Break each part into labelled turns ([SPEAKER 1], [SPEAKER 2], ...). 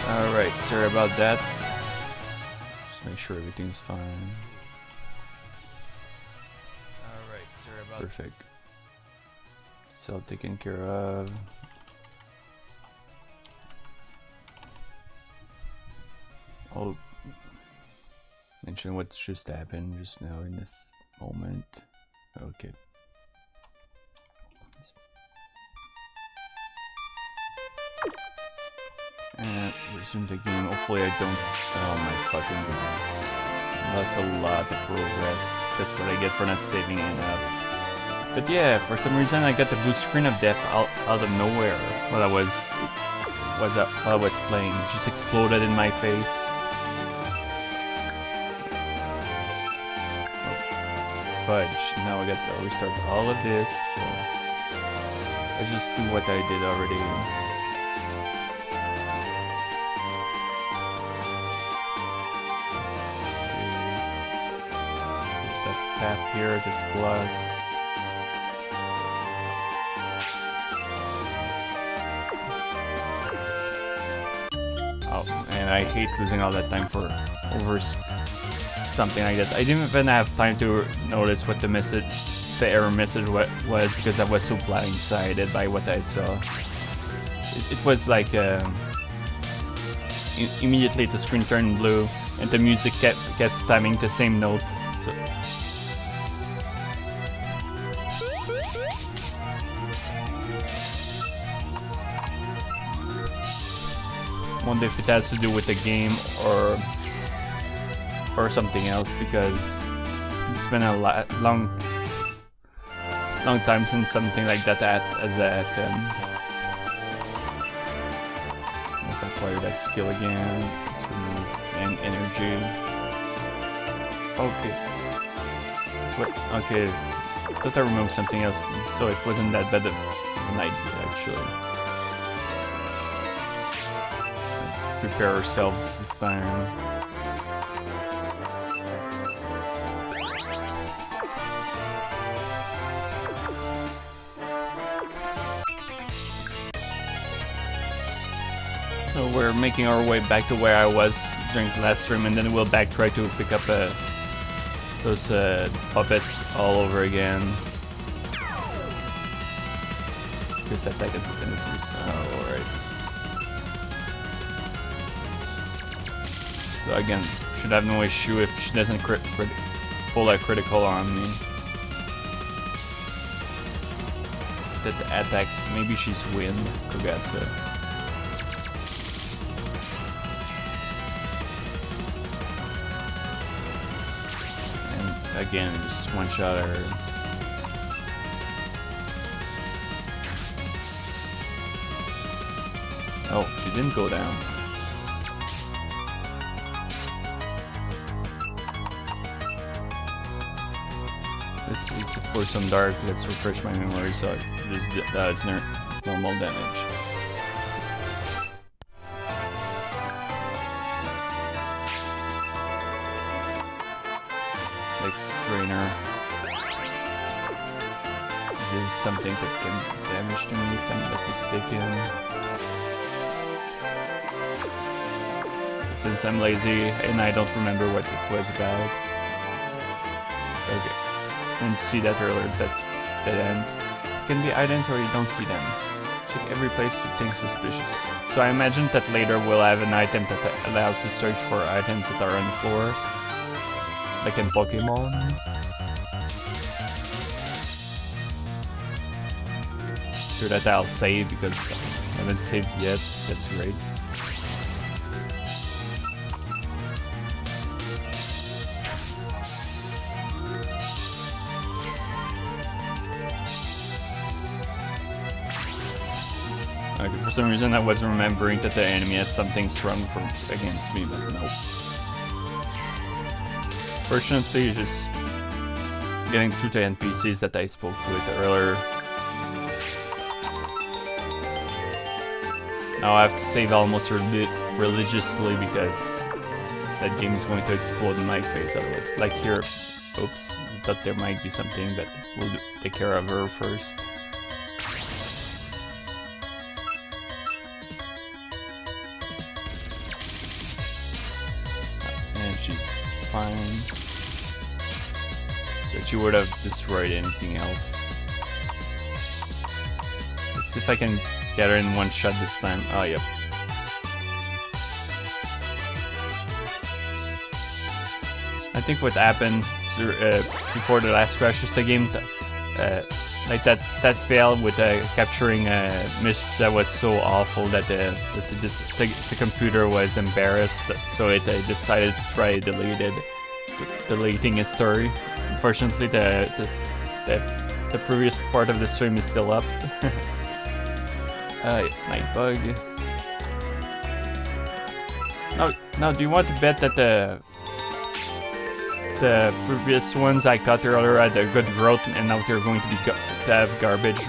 [SPEAKER 1] Alright, sorry about that. Just make sure everything's fine. Alright, sorry about that. Perfect. It's all taken care of. I'll mention what's just happened just now in this moment. Okay. And resume the game. Hopefully I don't. Oh my fucking goodness. Lost a lot of progress. That's what I get for not saving enough. But yeah, for some reason I got the blue screen of death out of nowhere while I was playing. It just exploded in my face. Oh, fudge. Now I got to restart all of this. So I just do what I did already. Path here that's blocked. Oh, and I hate losing all that time for over something like that. I didn't even have time to notice what the message, the error message was because I was so blindsided by what I saw. It was like immediately the screen turned blue and the music kept spamming the same note. So I wonder if it has to do with the game or something else, because it's been a long time since something like that has happened. Let's acquire that skill again. Let's remove energy. Okay. What? Okay. I thought I removed something else, so it wasn't that bad of an idea actually. Prepare ourselves this time. So we're making our way back to where I was during the last stream, and then we'll back try to pick up those puppets all over again. This attack is going to do so. Alright. So again, should have no issue if she doesn't pull a critical on me. That attack, maybe she's win, Kogasa. And again, just one shot her. Oh, she didn't go down. For some dark, let's refresh my memory so it just does normal damage. Like strainer. This is something that can damage to me if I'm not mistaken. Since I'm lazy and I don't remember what it was about. Okay. Didn't see that earlier, but then can be items where you don't see them. Check every place you think suspicious. So I imagine that later we'll have an item that allows to search for items that are on the floor, like in Pokemon. Sure that I'll save because I haven't saved yet. That's great. For some reason I wasn't remembering that the enemy had something strong against me, but nope. Fortunately, just getting through the NPCs that I spoke with earlier. Now I have to save almost religiously because that game is going to explode in my face otherwise. Like here, oops, I thought there might be something, but we'll take care of her first. she's fine. That she would have destroyed anything else. Let's see if I can get her in one shot this time. Oh, yep. I think what happened before the last crash is the game, like that failed with capturing mists that was so awful that the computer was embarrassed, so it decided to try deleting its story. Unfortunately, the previous part of the stream is still up. Night bug. Now, do you want to bet that the previous ones I got earlier had a good growth, and now they're going to be to have garbage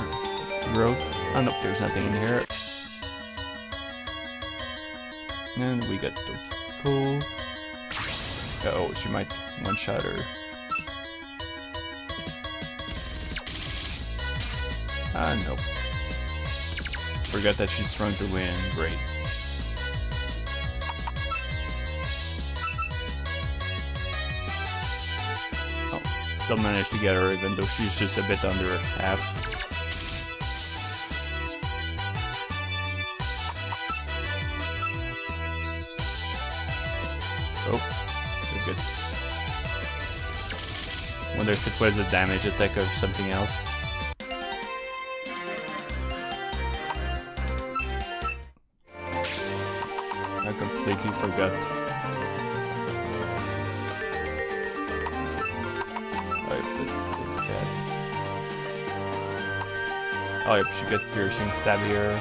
[SPEAKER 1] growth? Oh no, there's nothing in here. And we got Touhou. Oh, she might one-shot her. Nope. Forgot that she's strong to win. Great. Oh, still managed to get her even though she's just a bit under half. Oh, they're good. Wonder if it was a damage attack or something else. I completely forgot. Alright, let's see that. Oh, yep, she got piercing stab here.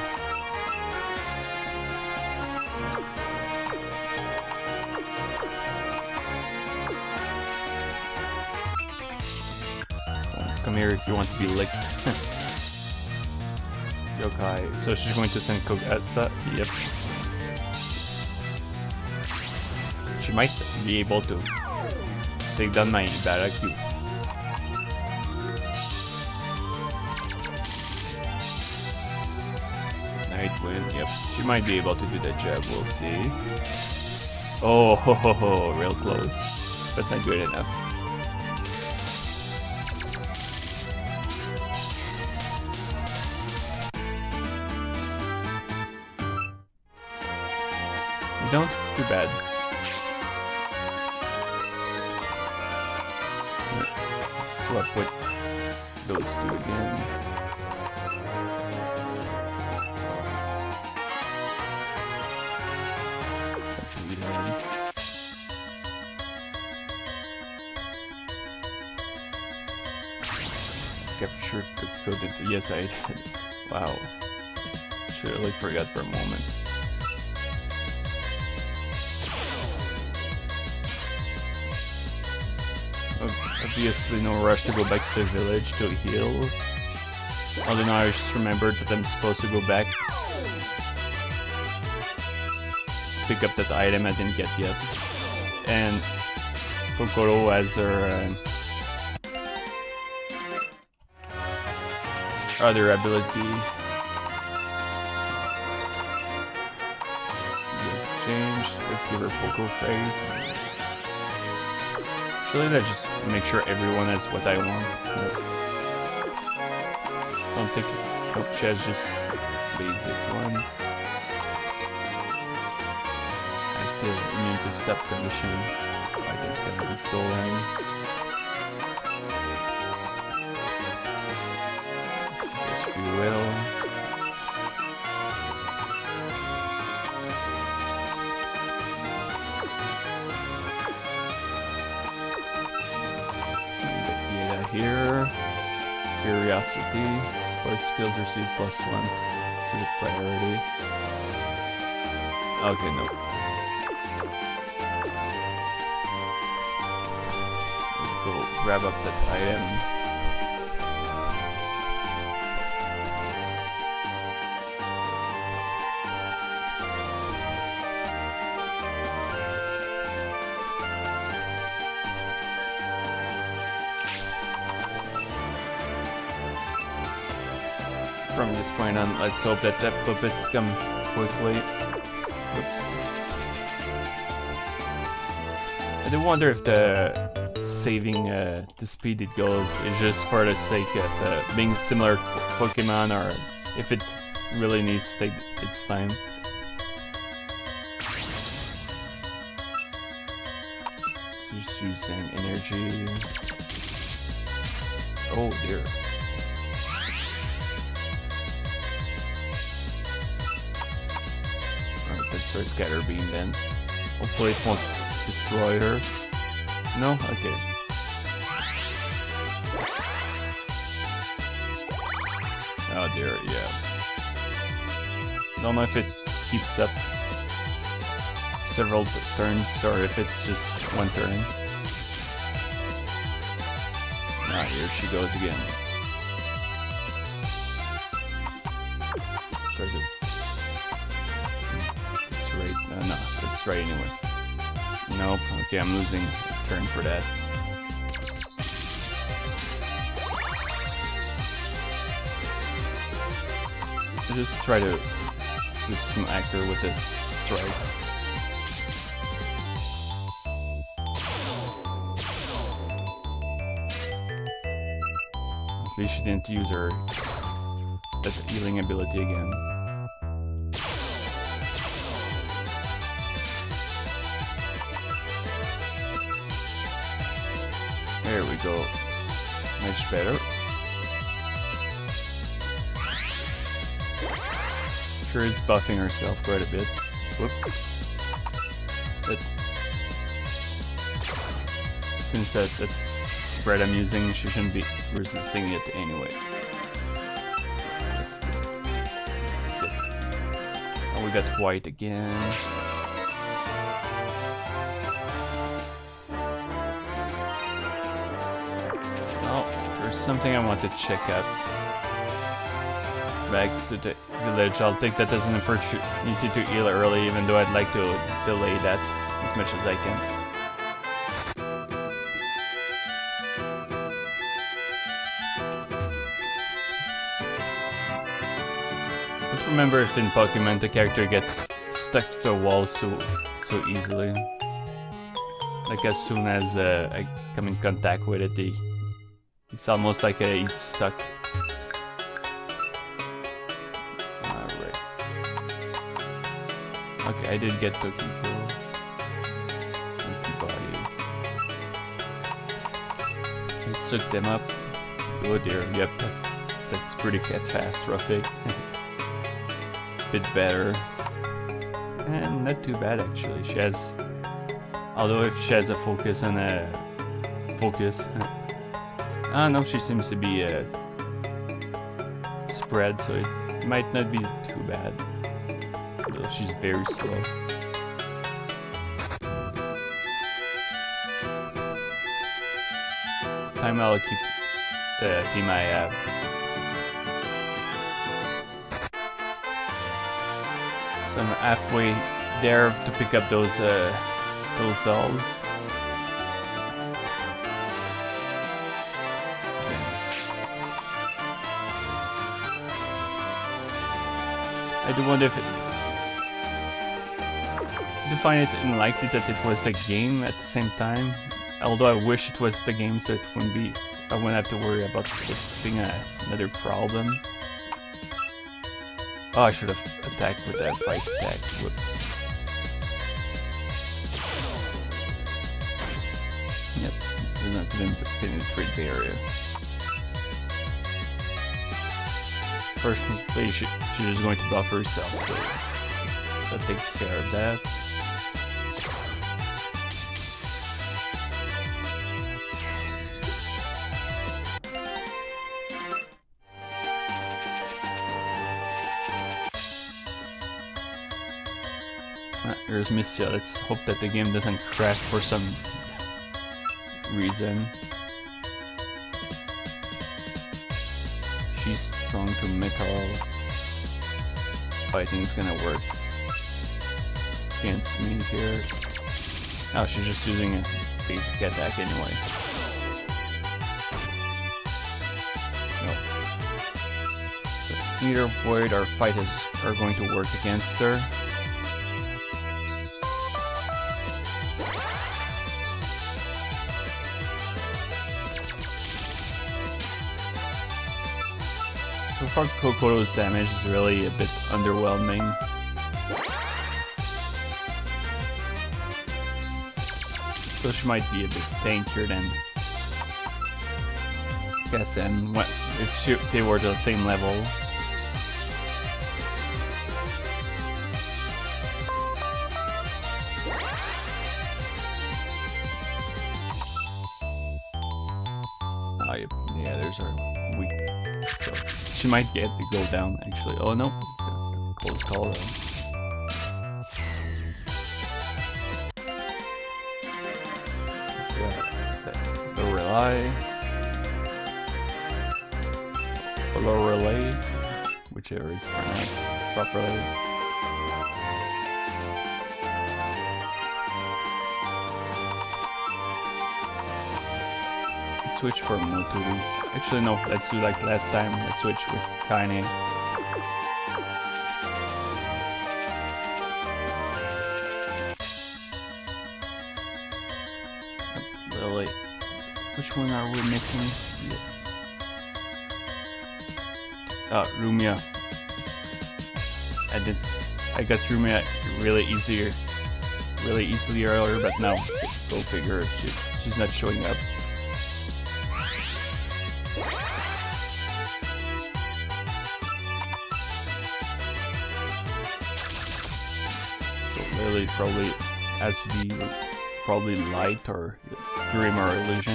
[SPEAKER 1] Come here if you want to be licked. Yokai. So she's going to send Kogatsa? Yep. She might be able to take down my Baraku. Nightwind, yep. She might be able to do that job, we'll see. Oh, ho, ho, ho, real close. But not good enough. You don't? Too bad. Swap with those two again. Captured the code into. Yes, I did. Wow. Surely forgot for a moment. Obviously no rush to go back to the village to heal. Although now I just remembered that I'm supposed to go back. Pick up that item I didn't get yet. And Kokoro has her other ability. Change. Let's give her Poker Face. Should I just make sure everyone has what I want? Nope. Don't think it. Nope, she has just basic one. Active immune to step condition. I think that can be stolen. Yes, we will. Here, curiosity, sport skills receive +1 to the priority. Okay, no. Let's go grab up that item. From this point on, let's hope that the puppets come quickly. Oops. I do wonder if the saving the speed it goes is just for the sake of being similar Pokemon, or if it really needs to take its time. Just using energy. Oh dear. Alright, let's try Scatter Beam then. Hopefully it won't destroy her. No? Okay. Oh dear, yeah. Don't know if it keeps up several turns or if it's just one turn. Ah, here she goes again. Where's it? It's right. No, it's right anyway. Nope. Okay, I'm losing a turn for that. So just try to smack her with this strike. At least she didn't use her that healing ability again. There we go. Much better. Sure is buffing herself quite a bit. Whoops. But since that's spread I'm using, she shouldn't be resisting it anyway. That's good. Oh, we got white again. There's something I want to check out. Back to the village, I'll take that as an opportunity to heal early, even though I'd like to delay that as much as I can. Just remember if in Pokemon the character gets stuck to a wall so easily. Like as soon as I come in contact with it, it's almost like he's stuck. Alright. Okay, I did get Toki Body. Let's hook them up. Oh dear, yep. That's pretty catastrophic. Bit better. And not too bad actually. She has... Although if she has a focus and a... Focus... Ah no, she seems to be spread, so it might not be too bad. Though she's very slow. Time I'll keep the team I have. So I'm halfway there to pick up those dolls. I do wonder if I do find it unlikely that it was the game at the same time. Although I wish it was the game, so it wouldn't be. I wouldn't have to worry about it being another problem. Oh, I should have attacked with that fight attack. Whoops. Yep, does not penetrate the area. Fortunately, she's just going to buff herself, so that takes care of that. Here's Mistia. Let's hope that the game doesn't crash for some reason. She's strong to metal. Fighting's gonna work against me here. Oh, she's just using a basic attack anyway. Nope. So neither Void or Fighters are going to work against her. So far, Kokoro's damage is really a bit underwhelming. So she might be a bit tankier than Cassen if they were the same level. Yeah, there's our weak. So she might get to go down actually. Oh no, close call though. So the relay, whichever is pronounced properly. Switch for Moturi. Actually no, let's do like last time. Let's switch with kindda. Lily. Which one are we missing? Rumia. I got Rumia really easily earlier, but now go figure she's not showing up. Lily probably has to be light or dream or illusion.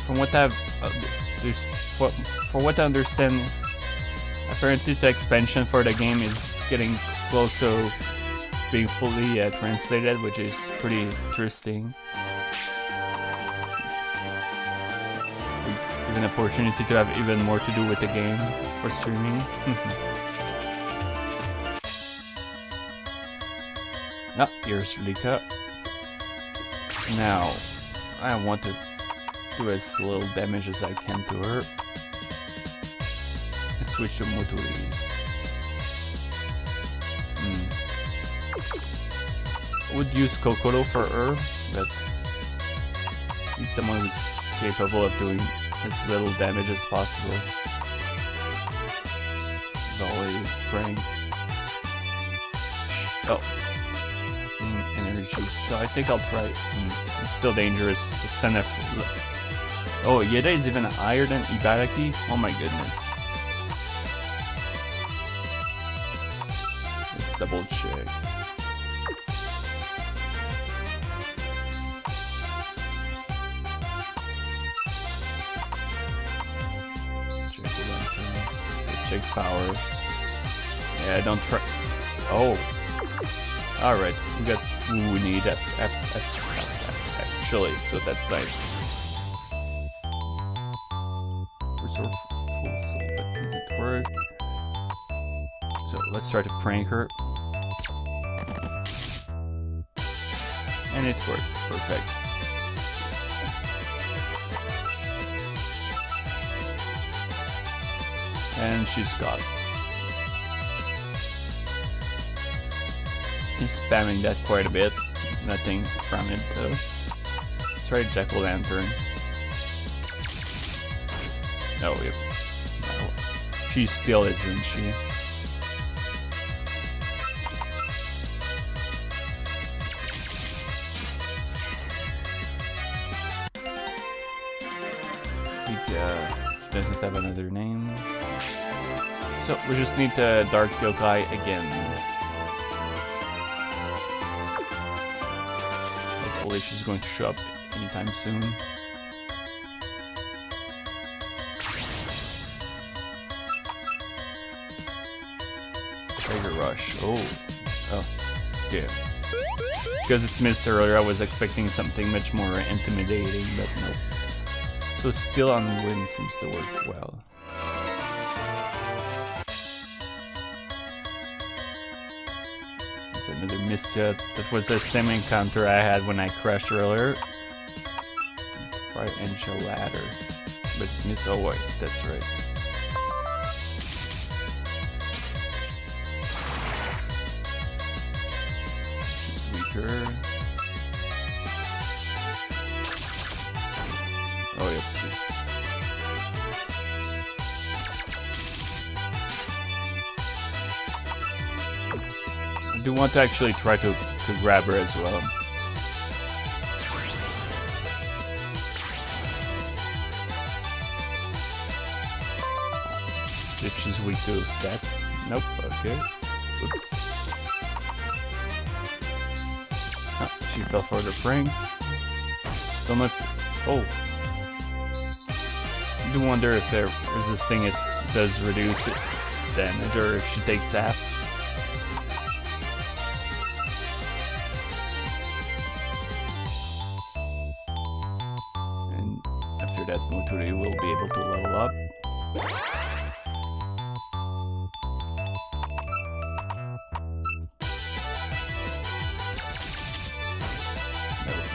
[SPEAKER 1] From what for what I understand, apparently the expansion for the game is getting close to being fully translated, which is pretty interesting. Give an opportunity to have even more to do with the game for streaming. Here's Rika. Now, I want to do as little damage as I can to her. Let's switch to Moturi. Would use Kokoro for her, but need someone who's capable of doing as little damage as possible. Volley, Frank. Oh. Energy. So I think I'll try. It's still dangerous to send a. Oh, Yeda is even higher than Ibaraki? Oh my goodness. Let's double check. Check power. Yeah, don't try. Oh. Alright, we got who we need actually, so that's nice. Reserve full soul, but doesn't work. So let's try to prank her. And it worked. Perfect. And she's got. He's spamming that quite a bit. Nothing from it though. Let's try Jack-o'-lantern. No, no. She still isn't she? She doesn't have another name. So we just need the Dark Yokai again. Hopefully she's going to show up anytime soon. Tiger Rush. Oh, yeah. Because it's missed earlier, I was expecting something much more intimidating, but nope. So still on wind seems to work well. There's another misset. That was the same encounter I had when I crashed earlier. Try inch a ladder. But miss, oh wait, that's right. sure. Oh, yep. I do want to actually try to grab her as well. See if she's weak to that. Nope, okay. Oops. Oh, she fell for the prank. Don't know if... Oh. I do wonder if there's this thing it does reduce damage, or if she takes sap. And after that, Moturi will be able to level up.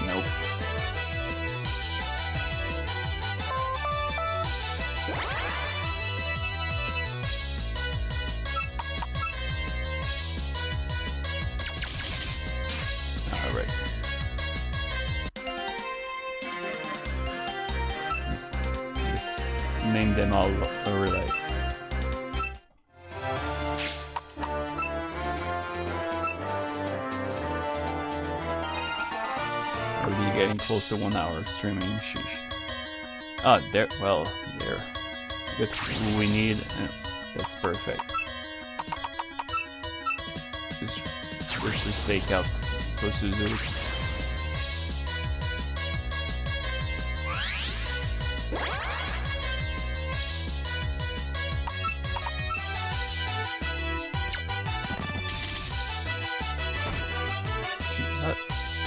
[SPEAKER 1] Nope. Alright. Let's name them all overlay. Already getting close to 1 hour of streaming. Sheesh. Ah, there. Well, there. We got what we need. That's perfect. Just push the stake out. Go Suzu.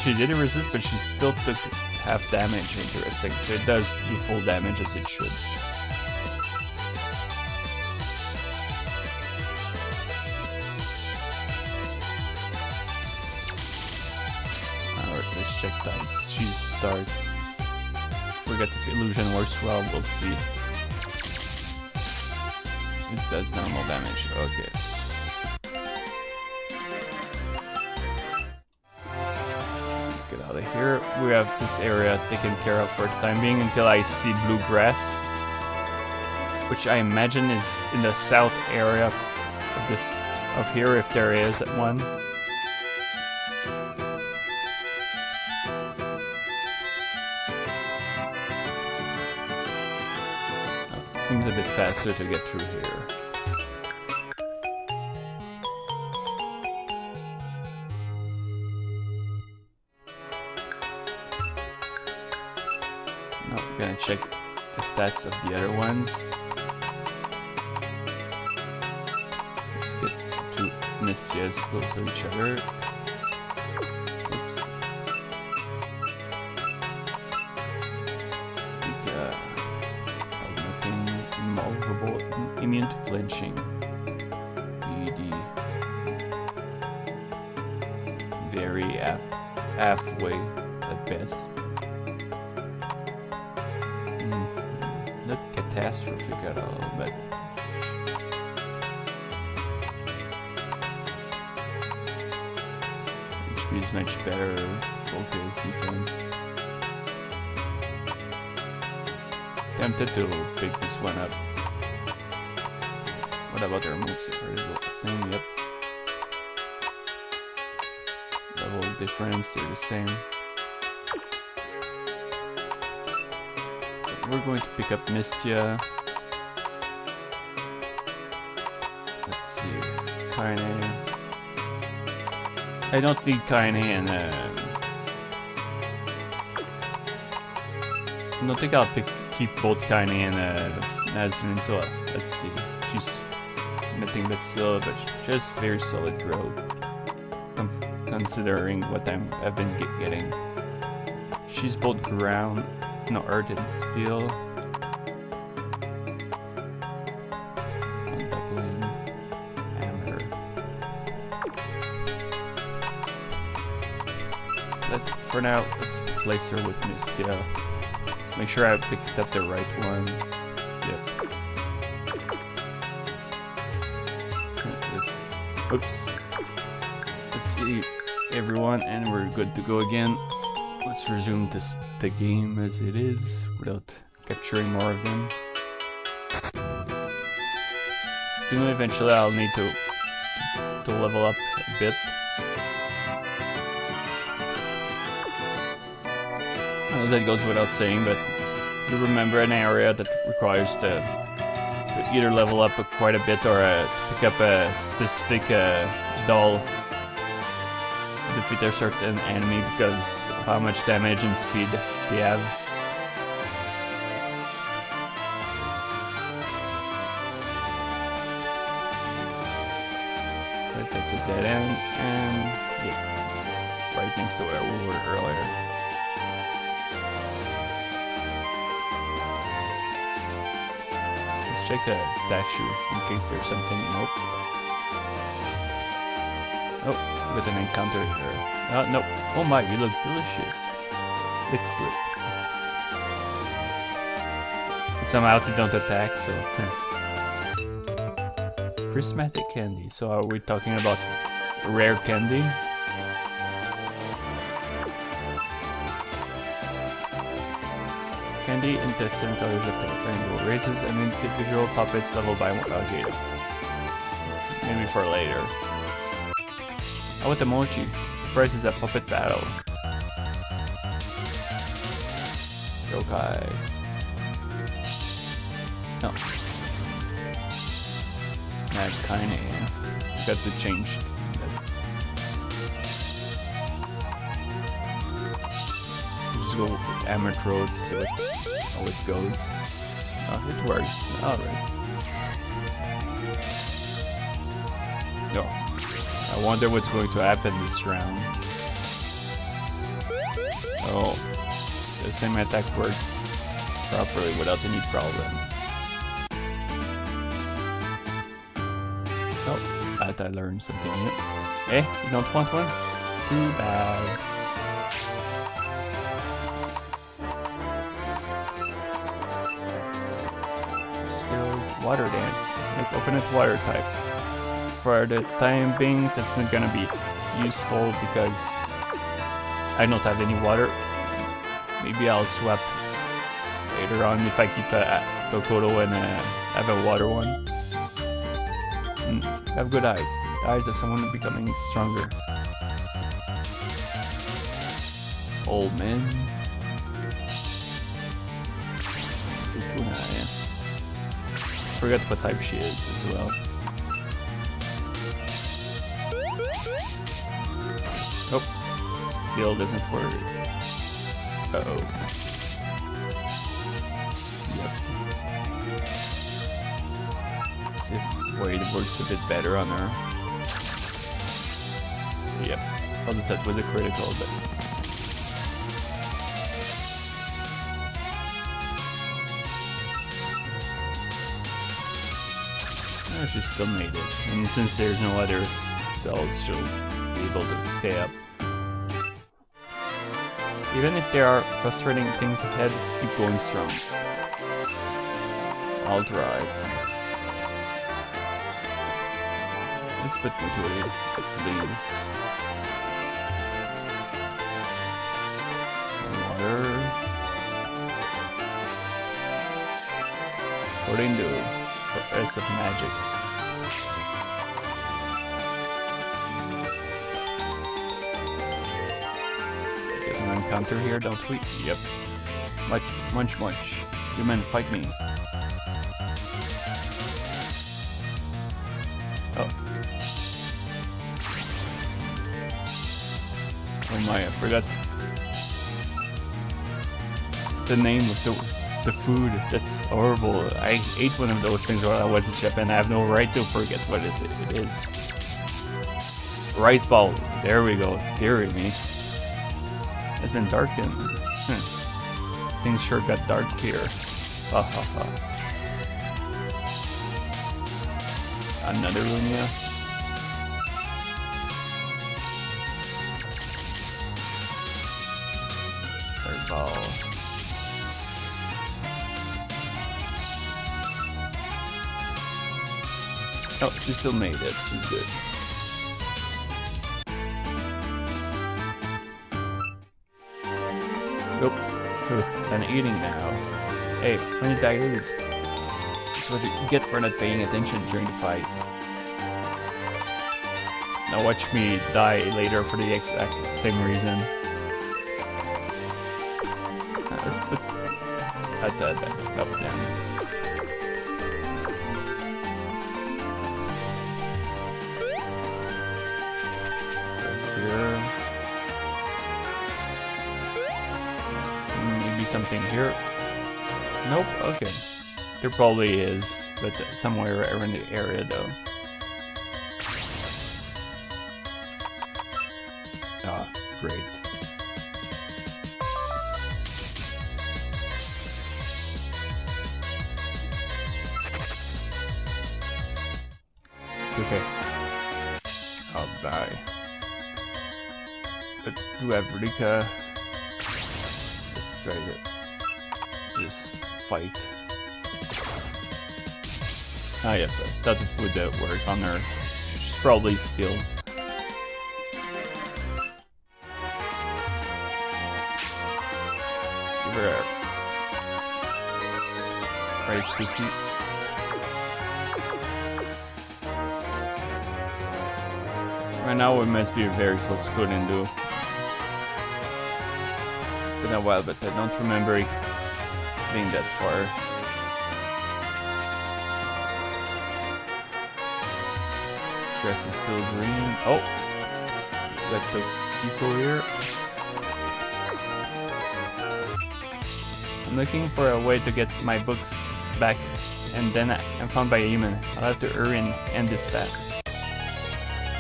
[SPEAKER 1] She didn't resist, but she still took half damage. Interesting. So it does do full damage as it should. Alright, let's check times. She's dark. Forget if illusion works well, we'll see. It does normal damage. Okay. Out of here. We have this area taken care of for the time being until I see blue grass, which I imagine is in the south area of this of here, if there is one. Seems a bit faster to get through here. Gonna check the stats of the other ones. Let's get two Mystias close to each other. Oops. Nothing immovable, immune to flinching. ED. Very halfway at best. Not catastrophic at all, but HP is much better. Focus, defense. Tempted to pick this one up. What about their moves? Are they the same? Yep. Level difference, they're the same. We're going to pick up Mystia. Let's see. Kaine. I don't need Kaine and I don't think I'll keep both Kaine and Nazmin, so let's see. She's nothing but still, but just very solid growth. Considering what I've been getting. She's both ground. No, earth and steel. Undoubling hammer. For now, let's place her with Mystia. Let's make sure I picked up the right one. Yep. Oops. Let's see everyone, and we're good to go again. Let's resume the game as it is without capturing more of them. You know, eventually I'll need to level up a bit. I know that goes without saying, but you remember an area that requires to either level up quite a bit or pick up a specific doll to defeat a certain enemy because of how much damage and speed they have. But that's a dead end, and yeah, right next to where we were earlier. Check the statue in case there's something. Nope. Oh, with an encounter here. Nope. Oh my, you look delicious. Lick slip. Somehow they don't attack, so. Prismatic candy. So are we talking about rare candy? Candy in the 7 colors of the rainbow raises an individual puppet's level by 1. Okay. Maybe for later. Oh, with emoji. The prize is a puppet battle. Okay. No. That's kinda, yeah. Got to change. Just go with Amateur Road, so how it goes. Oh, it works. Alright. No. I wonder what's going to happen this round. Oh. The same attack worked properly without any problem. Oh, glad I learned something new. Eh? You don't want one? Too bad. Water dance. Make opponent water type. For the time being, that's not gonna be useful because I don't have any water. Maybe I'll swap later on if I keep a Kokoto and have a water one. Have good eyes. The eyes of someone becoming stronger. Old man. Forget what type she is as well. Oh, skill doesn't work. Uh-oh. Yep. Let's see if Wade works a bit better on her. Yep. Although that was a critical, but she still made it, and since there's no other dolls, she'll be able to stay up. Even if there are frustrating things ahead, keep going strong. I'll try. Let's put me to lead. Water. According to It's of magic. Get an encounter here, don't we? Yep. Munch. Human, fight me. Oh. Oh my, I forgot the name of the food. That's horrible. I ate one of those things while I was in Japan. I have no right to forget what it is. Rice ball. There we go. Dear me. It's been darkened. Things sure got dark here. Ha ha ha. Another Lumia. Third ball. Oh, she still made it. She's good. Nope. I'm eating now. Hey, plenty daggers. That's what you get for not paying attention during the fight. Now watch me die later for the exact same reason. Let's put that up then. Press here. Maybe something here. Nope, okay. There probably is, but somewhere around the area though. Ah, great. Okay. I'll die. But do have Rika. Let's try to just fight. Ah, yeah, but that would work on her. She's probably still. Give her a price cookie. Right now we must be very close to kindda. It's been a while, but I don't remember being that far. Grass is still green. Oh! Got the people here. I'm looking for a way to get my books back, and then I'm found by a human. I'll have to hurry and end this fast.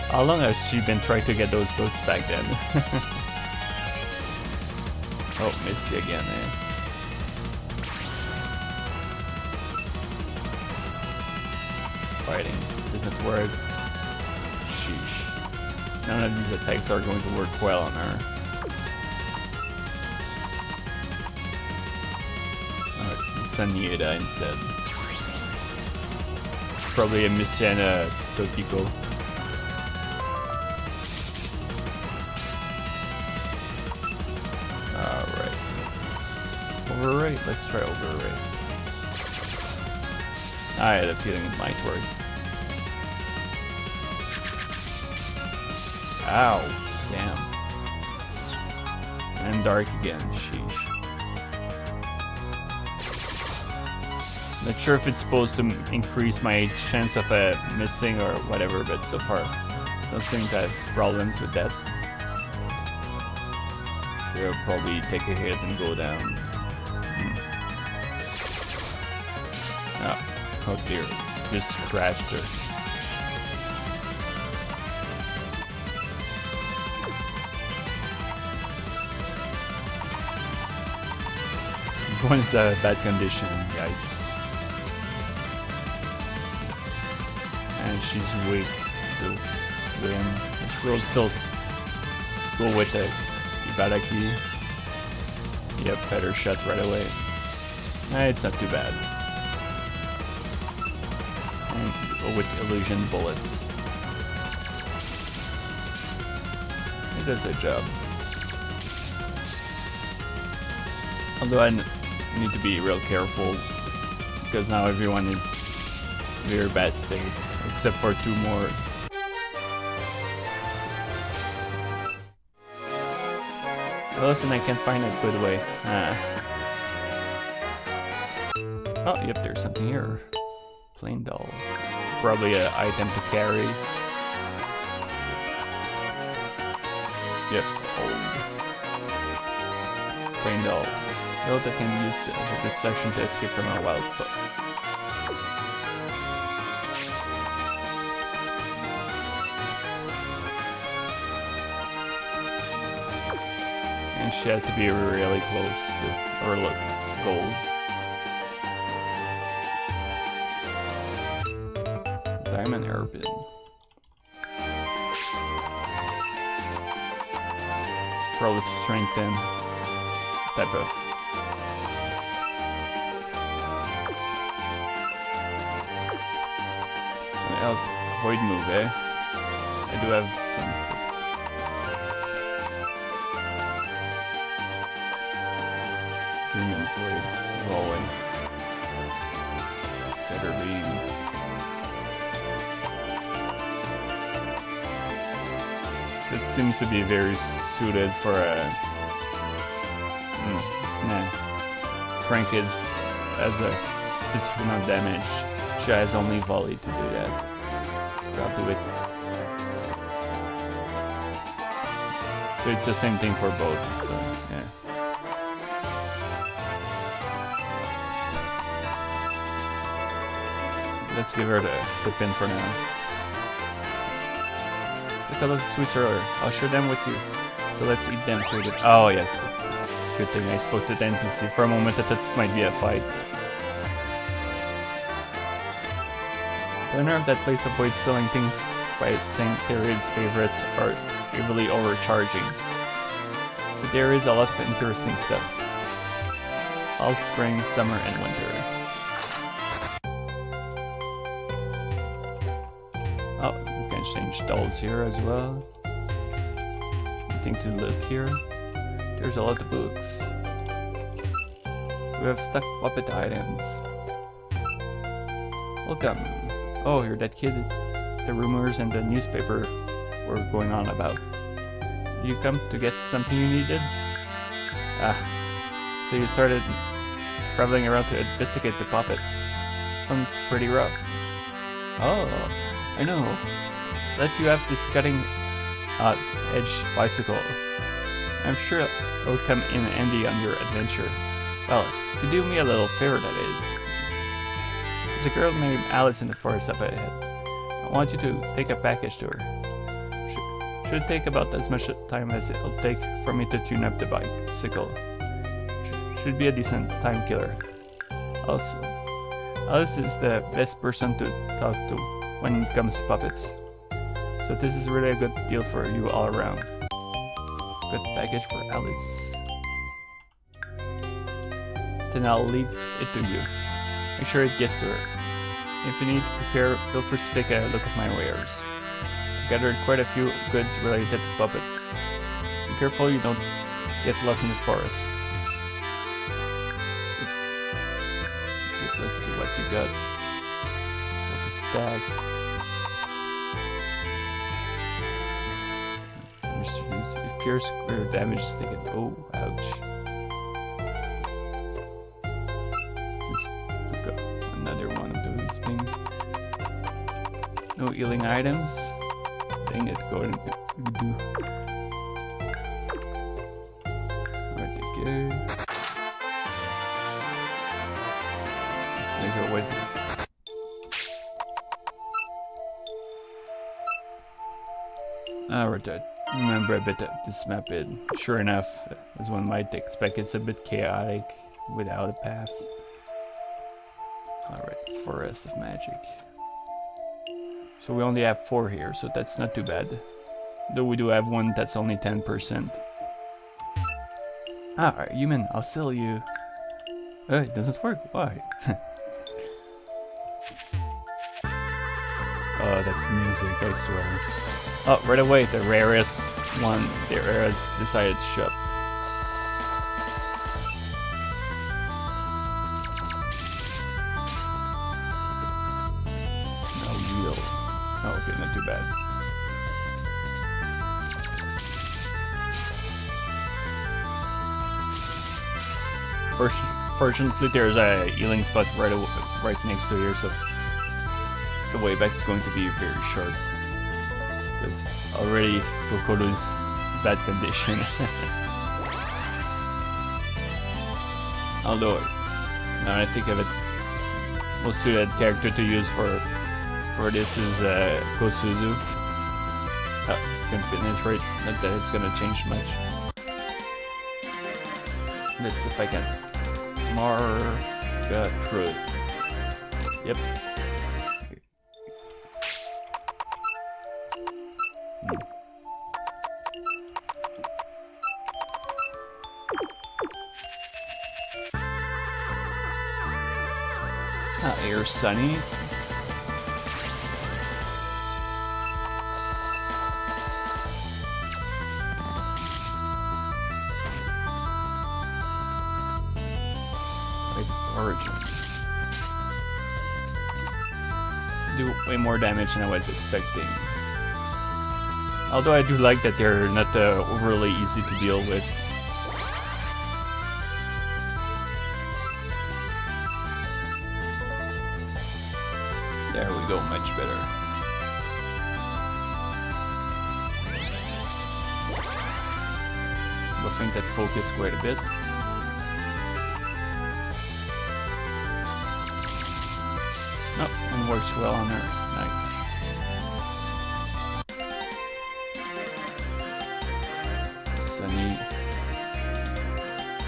[SPEAKER 1] How long has she been trying to get those books back then? Oh, missed you again, eh? Fighting doesn't work. Sheesh. None of these attacks are going to work well on her. It's a Nieda instead. Probably a Missiana Tokiko. Alright. Overrate? Let's try overrate. I had a feeling it might work. Ow. Damn. And dark again. Sheesh. Not sure if it's supposed to increase my chance of missing or whatever, but so far don't seem to have problems with that. She'll probably take a hit and go down. Oh dear, just scratched her. One's a bad condition, yikes. And she's weak to win. This girl still go with the Ibaraki. Yep, better shot right away. It's not too bad. And go with illusion bullets. It does a job. Although I need to be real careful because now everyone is in very bad state, except for two more. Well, listen, I can't find a good way. Oh, yep, there's something here. Plain doll. Probably an item to carry. Yep, old. Plain doll. Though that can be used as a distraction to escape from a wild foot. And she has to be really close to or look gold. Diamond hairpin. Probably to strengthen type of void move, eh? I do have some. Union Blade rolling. Better beam. It seems to be very suited for a. Nah. Frank has a specific amount of damage. She has only volley to do that. I'll do it. So it's the same thing for both. So, yeah. Let's give her the pin for now. Look at the sweets earlier. I'll share them with you. So let's eat them. Oh yeah. Good thing I spoke to the NPC for a moment that might be a fight. The owner of that place avoids selling things by saying period's favorites are heavily overcharging. But there is a lot of interesting stuff. All spring, summer, and winter. Oh, we can change dolls here as well. Anything to look here? There's a lot of books. We have stuck puppet items. Welcome. Oh, you're that kid the rumors in the newspaper were going on about. You come to get something you needed? Ah, so you started traveling around to investigate the puppets. Sounds pretty rough. Oh, I know. Let you have this cutting edge bicycle. I'm sure it'll come in handy on your adventure. Well, if you do me a little favor, that is. There's a girl named Alice in the forest up ahead. I want you to take a package to her. Should take about as much time as it'll take for me to tune up the bicycle. Should be a decent time killer. Also, Alice is the best person to talk to when it comes to puppets. So this is really a good deal for you all around. Good package for Alice. Then I'll leave it to you. Make sure it gets to her. If you need to prepare, feel free to take a look at my wares. I've gathered quite a few goods related to puppets. Be careful you don't get lost in the forest. Let's see what you got. Focus stacks. If pierce greater damage is taken. Oh, ouch. Let's pick up another one of those things. No healing items. Dang it, go ahead and do. Alright, thank you. Let's make our way. Alright, dead. Remember a bit of this map in. Sure enough, as one might expect, it's a bit chaotic without a path. Alright, Forest of Magic. So we only have 4 here, so that's not too bad. Though we do have one that's only 10%. Ah, human, I'll sell you. Oh, it doesn't work. Why? Oh, that music, I swear. Oh, right away, the rarest one, the rarest decided to show up. No wheel. Oh, okay, not too bad. Fortunately, there's a healing spot right next to here, so the way back is going to be very short. Because already Kokoru's bad condition. Although, now I think of it, most suited character to use for this is Kosuzu. Can finish right, not that it's gonna change much. Let's see if I can. Margatrude. Yep. Air Sunny. Origin. Do way more damage than I was expecting. Although I do like that they're not overly easy to deal with. There we go, much better. Buffing that focus quite a bit. Oh, and works well on her. Nice.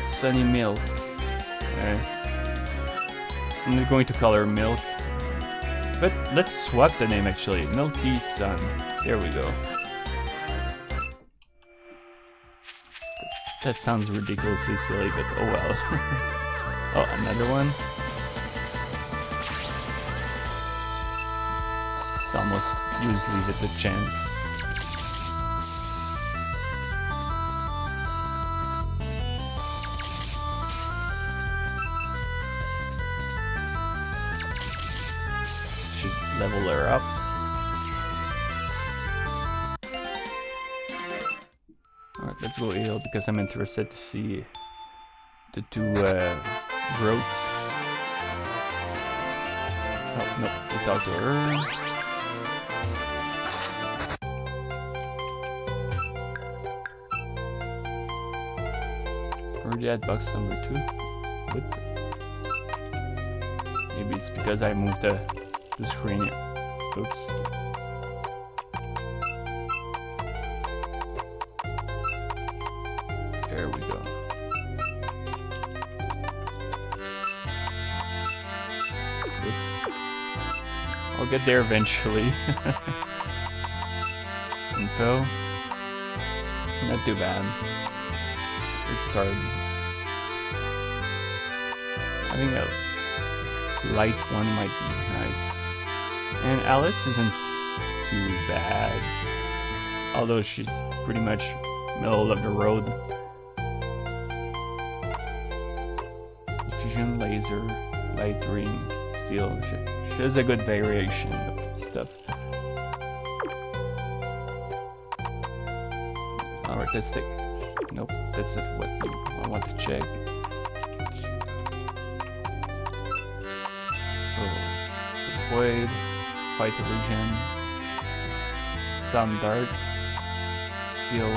[SPEAKER 1] Sunny Milk. Okay. I'm not going to call her Milk. But let's swap the name actually. Milky Sun. There we go. That sounds ridiculously silly, but oh well. Oh, another one. It's almost usually with the chance. Should level her up. Alright, let's go heal because I'm interested to see the two growths. Oh, no, we talked to her. Already at box number 2. Good. Maybe it's because I moved the screen. Oops. There we go. Oops. I'll get there eventually. Info. Not too bad. Good start. I think a light one might be nice. And Alice isn't too bad. Although she's pretty much middle of the road. Fusion, laser, light ring, steel. She has a good variation of stuff. Artistic. Nope, that's not what I want to check. So, Void, Fight Illusion, Sun Dart, Steel,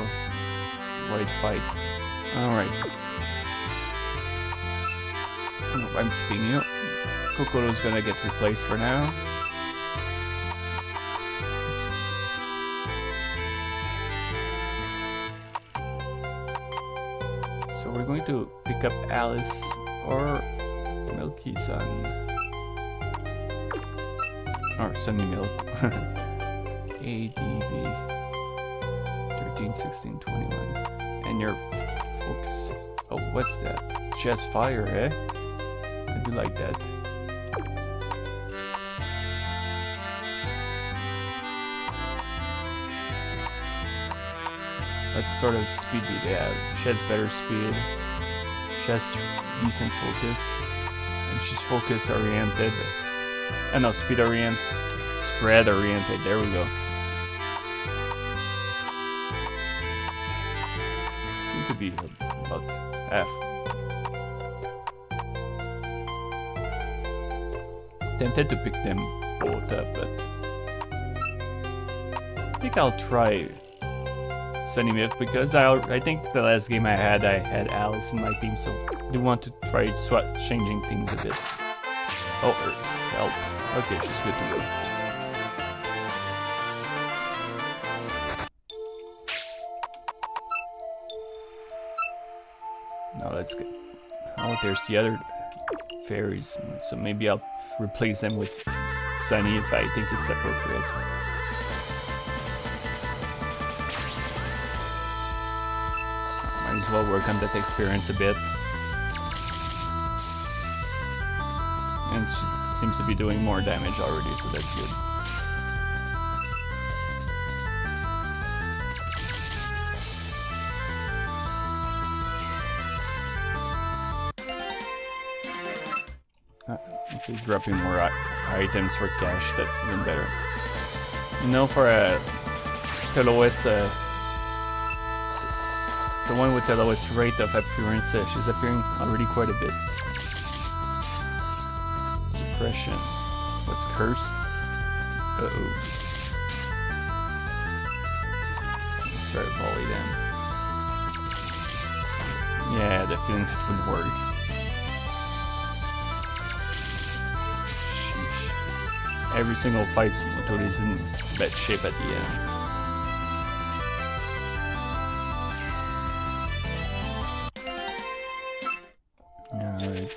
[SPEAKER 1] White Fight. Alright. I'm keeping you. Kokoro's gonna get replaced for now. So we're going to pick up Alice or Milky Sun. Or Sunny Milk. ADB 13, 16, 21. And your focus. Oh, what's that? She has fire, eh? I do like that. What sort of speed do they have? She has better speed. She has decent focus. And she's focus oriented. No, speed oriented. Spread oriented. There we go. Seem to be about half. Tempted to pick them both up, but I think I'll try Sunny Milk because I think the last game I had Alice in my team, so I do want to try changing things a bit. Oh, her health. Okay, she's good to go. No, that's good. Oh, there's the other fairies, so maybe I'll replace them with Sunny if I think it's appropriate. Might as well work on that experience a bit. And she seems to be doing more damage already, so that's good. If he's dropping more items for cash, that's even better. You know, for a TOWLG, the one with the lowest rate of appearance, she's appearing already quite a bit. Depression was cursed. Uh-oh. Let's try to volley them. Yeah, the feeling it would work. Sheesh. Every single fight's totally in bad shape at the end. Alright.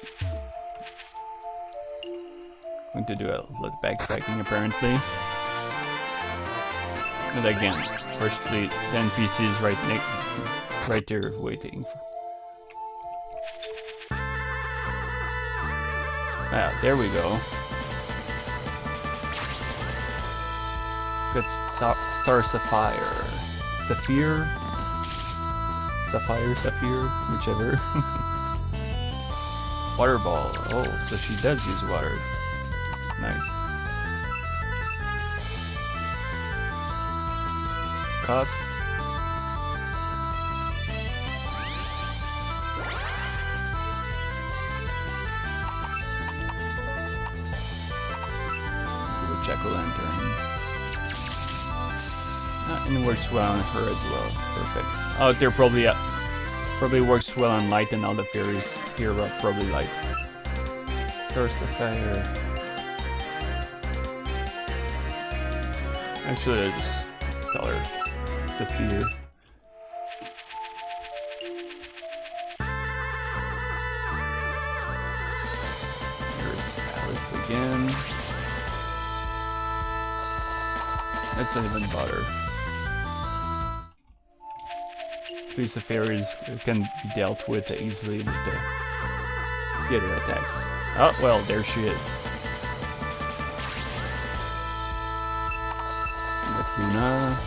[SPEAKER 1] Going to do a lot of backtracking apparently. And again, firstly, the NPCs right there waiting. Ah, there we go. Good Star Sapphire. Sapphire? Sapphire, whichever. Water ball. Oh, so she does use water. Nice. Cut. Jack-o'-lantern. And it works well on her as well. Perfect. Out there probably works well on light, and all the fairies here are probably light. Star Sapphire. Actually, I just call her Sapphire. Here's Alice again. Let's not even bother. These fairies can be dealt with easily with the other attacks. Oh, well, there she is. With Luna.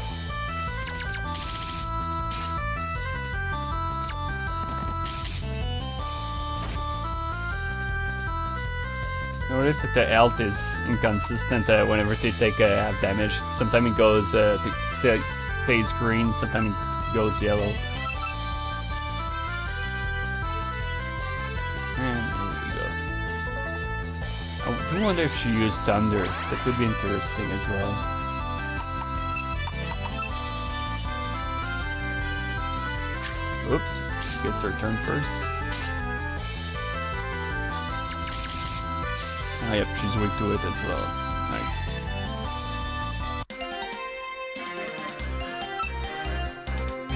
[SPEAKER 1] Notice that the health is inconsistent whenever they take half damage. Sometimes it goes stays green, sometimes it goes yellow. And there we go. I do wonder if she used thunder. That could be interesting as well. Oops, she gets her turn first. Ah, yep, she's weak to it as well. Nice.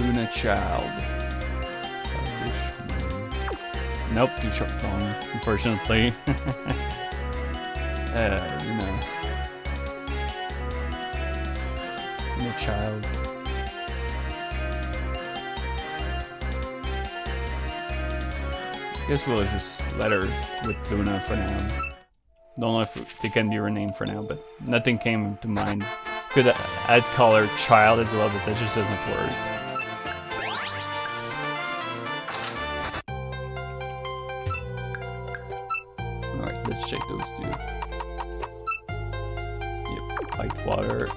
[SPEAKER 1] Luna Child. Nope, too short long, unfortunately. Luna. Luna Child. Guess we'll just let her with Luna for now. Don't know if they can be renamed for now, but nothing came to mind. Could I'd call her Child as well, but that just doesn't work. Alright, let's check those two. Yep, Light Water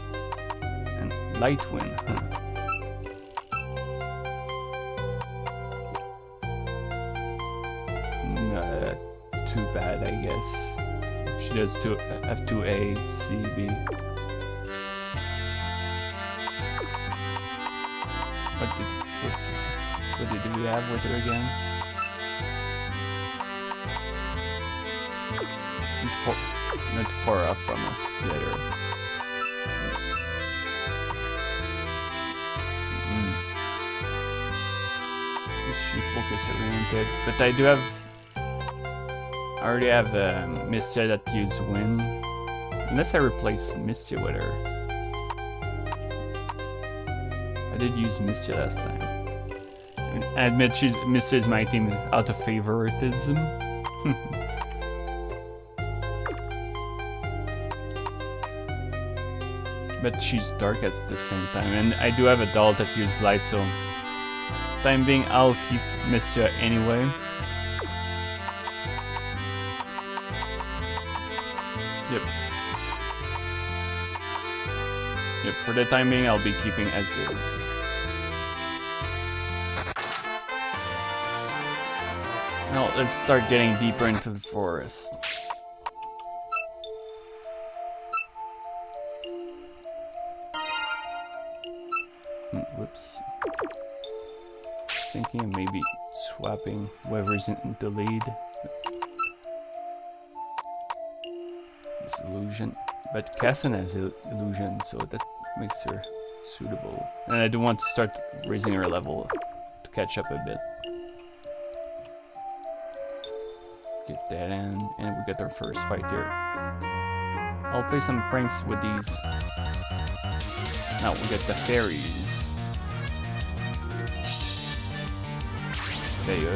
[SPEAKER 1] and Light Wind, huh? Not too bad, I guess. She does F2A, C, B. What did we have with her again? Not far off from her. Later. She focus oriented, but I do have. I already have Mistia that uses wind. Unless I replace Mistia with her. I did use Mistia last time. I admit Mistia is my team out of favoritism. But she's dark at the same time. And I do have a doll that uses light, so time being I'll keep Mistia anyway. Yep. Yep, for the time being, I'll be keeping as is. Now, let's start getting deeper into the forest. Whoops. Thinking of maybe swapping whoever's in the lead. This illusion. But Cassin has illusion, so that makes her suitable. And I do want to start raising her level to catch up a bit. Get that in, and we get our first fight here. I'll play some pranks with these. Now we get the fairies. There you go.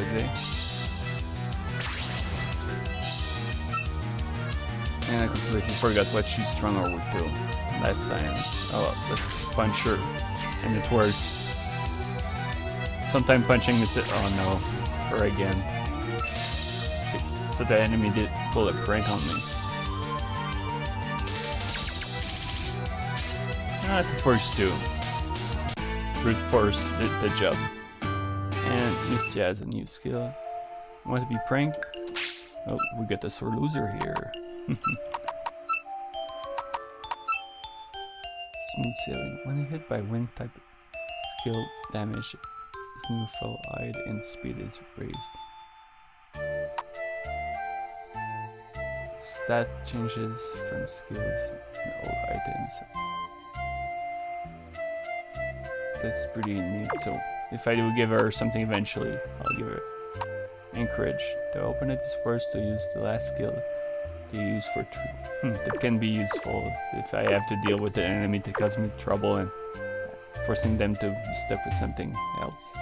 [SPEAKER 1] And I completely forgot what she's strung over to last time. Oh, let's punch her. And it works. Sometimes punching is it. Oh no. Her again. So the enemy did pull a prank on me. Ah, it works too. Brute force did the job. And Misty has a new skill. Want to be pranked? Oh, we get a sore loser here. Smooth sailing. When hit by wind type skill, damage is neutral-eyed and speed is raised. Stat changes from skills and all items. That's pretty neat. So if I do give her something eventually, I'll give her encourage. To open it is first to use the last skill to use for that can be useful if I have to deal with an enemy that causes me trouble and forcing them to be stuck with something else.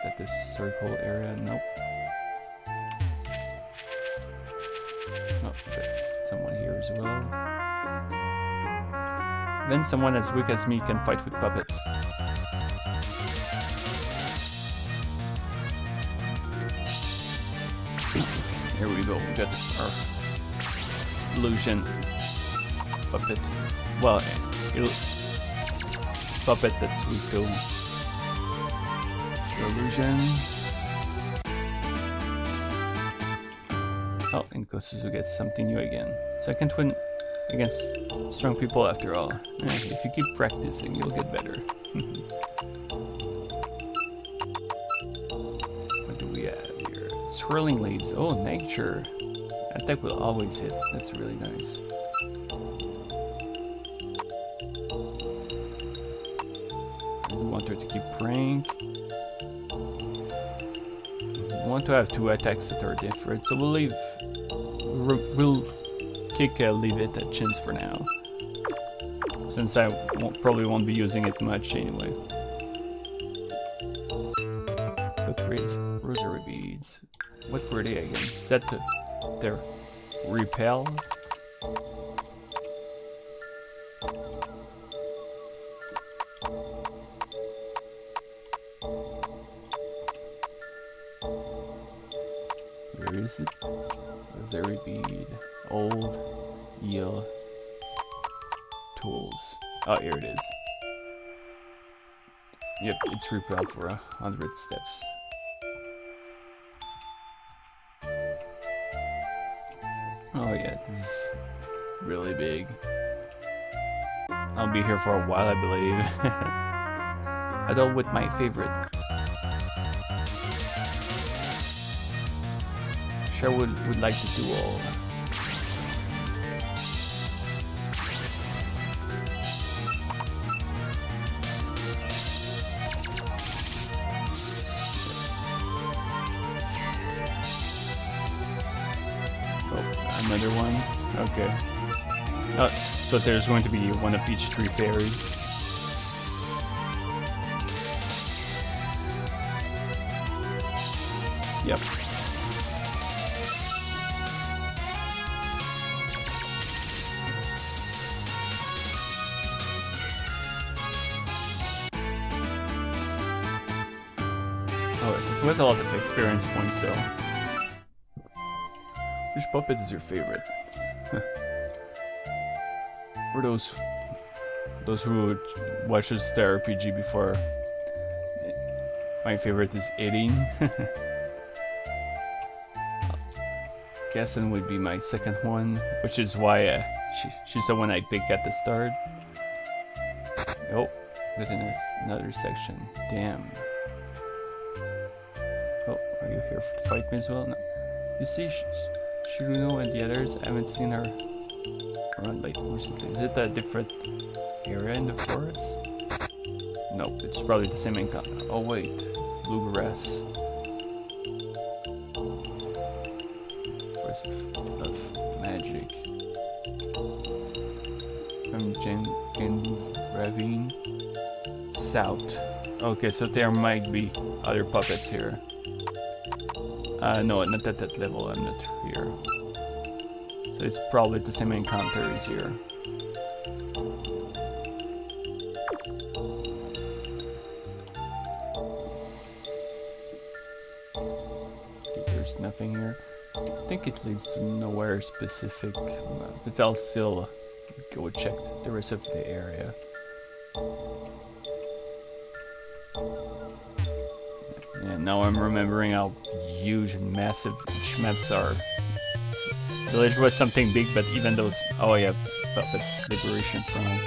[SPEAKER 1] That this circle area, nope. Oh, someone here as well. Then someone as weak as me can fight with puppets. Here we go, we got our illusion puppet. Well, puppet that's weak to illusion. Oh, and Kosuzu gets something new again. So I can't win against strong people after all. If you keep practicing, you'll get better. What do we have here? Swirling leaves. Oh, nature. Attack will always hit. That's really nice. We want her to keep praying. We want to have two attacks that are different, so we'll leave. We'll leave it at chins for now, since I probably won't be using it much anyway. But raise rosary beads. What were they again? Set to their repel. Where is it? Rosary bead. Old Eel tools. Oh, here it is. Yep, it's repel for 100 steps. Oh yeah, this is really big. I'll be here for a while, I believe. Adult with my favorite. Sure would like to do all. Another one? Okay. So there's going to be one of each three fairies. Yep. Oh, it was a lot of experience points though. Which puppet is your favorite? For those who watches the RPG before, my favorite is eating. Gaston would be my second one, which is why she's the one I pick at the start. Oh, goodness, another section. Damn. Oh, are you here to fight me as well? No. You see, Shiruno and the others, I haven't seen her around late recently. Is it a different area in the forest? Nope, it's probably the same encounter. Oh wait, bluegrass. Forest of magic. From Genbu Ravine. South. Okay, so there might be other puppets here. No, not at that level, I'm not here. So it's probably the same encounter as here. There's nothing here. I think it leads to nowhere specific, but I'll still go check the rest of the area. Yeah, now I'm remembering how huge and massive Schmetz are. Village was something big, but even those... Oh yeah, Puppet Liberation Front.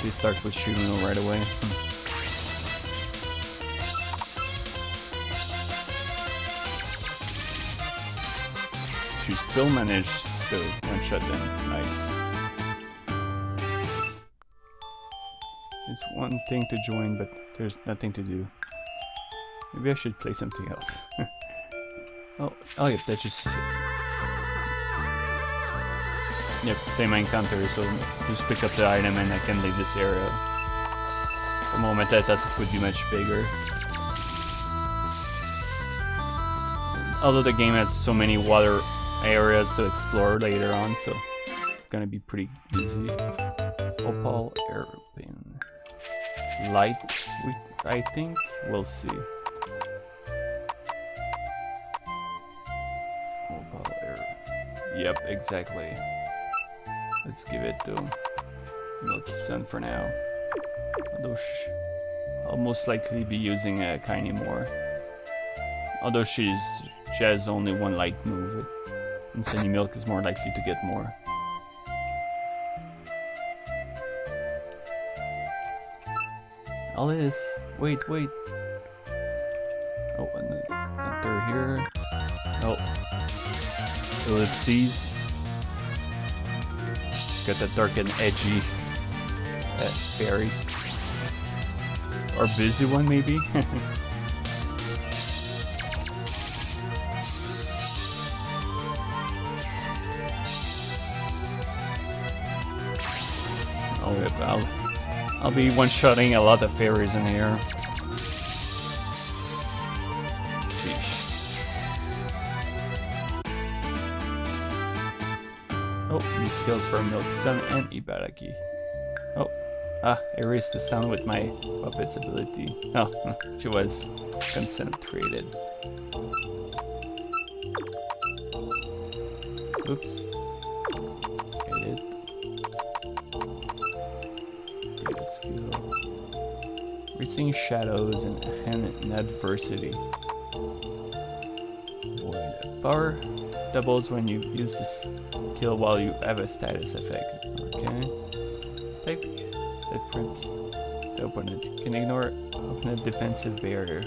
[SPEAKER 1] They start with Shiruno right away. She still managed to one-shot them. Nice. It's one thing to join, but there's nothing to do. Maybe I should play something else. oh yep, that's just... Yep, same encounter, so just pick up the item and I can leave this area. For a moment I thought it would be much bigger. Although the game has so many water areas to explore later on, so it's gonna be pretty easy. Opal Airplane. Light, I think? We'll see. Opal Air. Yep, exactly. Let's give it to Milky Sun for now. Although I'll most likely be using Kindda more. Although she has only one light move, and Sunny Milk is more likely to get more. Alice, wait. Oh, another here. Oh, ellipses. Got that dark and edgy fairy. Or busy one, maybe? Oh, yeah, I'll be one-shotting a lot of fairies in here. Sheesh. Oh, new skills for Milky Sun and Ibaraki. Oh, erase the sound with my puppet's ability. Oh, she was concentrated. Oops. Edit. Great skill. Racing shadows and adversity. Void. Power doubles when you use this skill while you have a status effect. Okay. Type difference. The opponent can ignore opponent defensive barrier.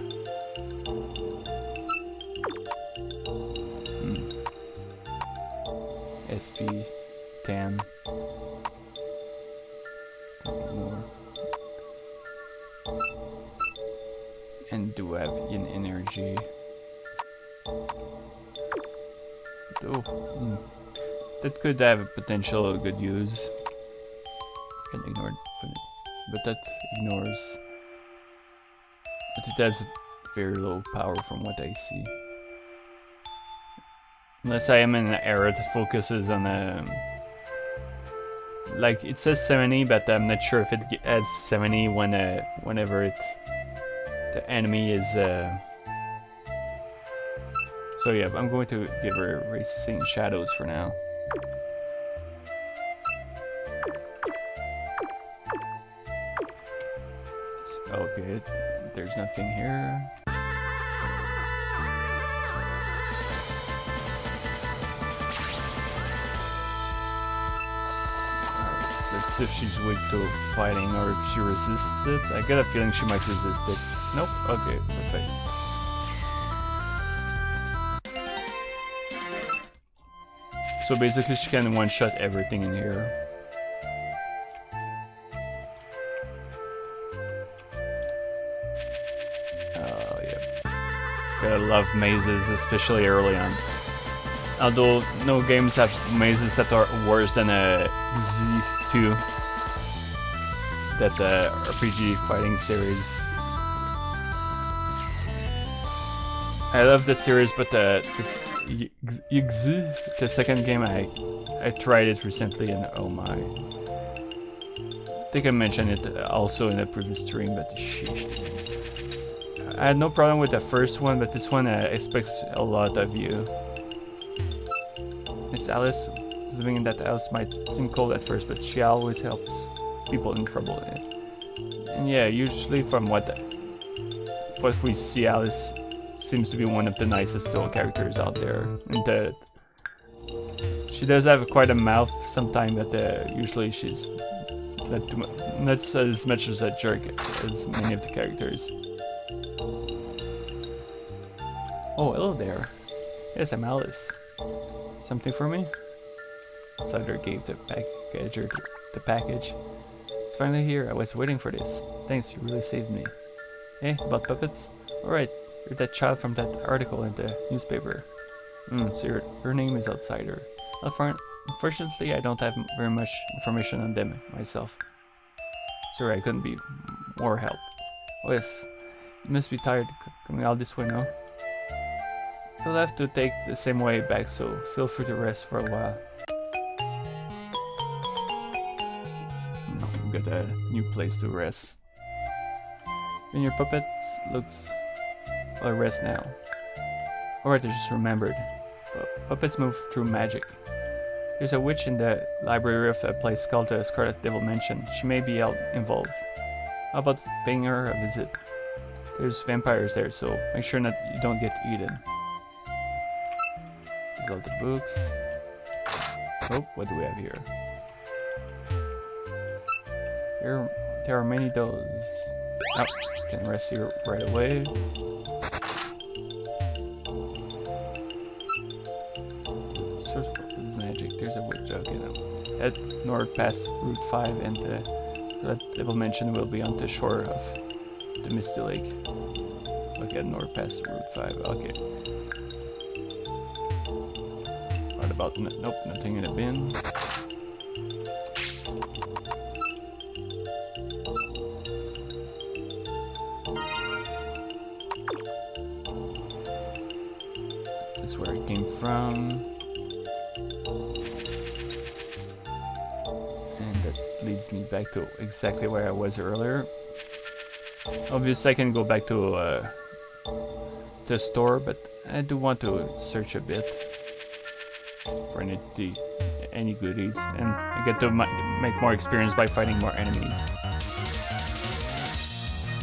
[SPEAKER 1] SP 10. More. And do have in energy. Oh, that could have a potential good use. Can ignore it, but that ignores. But it has very low power from what I see. Unless I am in an era that focuses on like it says 70, but I'm not sure if it adds 70 when whenever the enemy is So yeah, I'm going to give her Racing Shadows for now. Okay, there's nothing here. Let's see if she's weak to fighting or if she resists it. I get a feeling she might resist it. Nope. Okay, perfect. So basically she can one-shot everything in here. Oh, yeah. Gotta love mazes, especially early on. Although no games have mazes that are worse than a Z2. That's a RPG fighting series. I love the series, but the second game I tried it recently and oh my. I think I mentioned it also in a previous stream, but sheesh. I had no problem with the first one, but this one expects a lot of you. Miss Alice living in that house might seem cold at first, but she always helps people in trouble. And yeah, usually from what we see, Alice seems to be one of the nicest dual characters out there. And she does have quite a mouth sometimes, but usually she's not as much as a jerk as many of the characters. Oh, hello there. Yes, I'm Alice. Something for me? Sutter gave the packager the package. It's finally here. I was waiting for this. Thanks, you really saved me. Hey, about puppets? Alright, you're that child from that article in the newspaper. So your name is Outsider. Unfortunately, I don't have very much information on them myself. Sorry, I couldn't be more help. Oh yes, you must be tired coming out this way now. You'll have to take the same way back, so feel free to rest for a while. We've got a new place to rest. And your puppet looks... Well, rest now. Alright, I just remembered. Puppets move through magic. There's a witch in the library of a place called the Scarlet Devil Mansion. She may be involved. How about paying her a visit? There's vampires there, so make sure that you don't get eaten. There's all the books. Oh, what do we have here? There are many those. Oh, can rest here right away. Magic. There's a witch. Okay, now head north past Route 5 and that Devil Mansion will be on the shore of the Misty Lake. Okay, north past Route 5. Okay. What about nope, nothing in the bin. This is where it came from. Leads me back to exactly where I was earlier. Obviously I can go back to the store, but I do want to search a bit for any goodies, and I get to make more experience by fighting more enemies.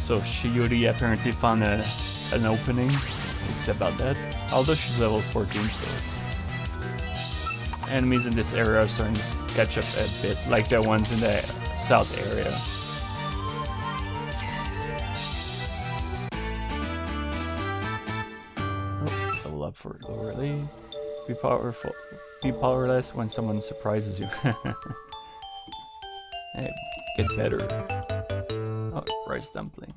[SPEAKER 1] So Shiori apparently found an opening. It's about that. Although she's level 14, so enemies in this area are starting to catch up a bit, like the ones in the south area. Oh, level up for early. Be powerful. Be powerless when someone surprises you. Hey, get better. Oh, rice dumpling.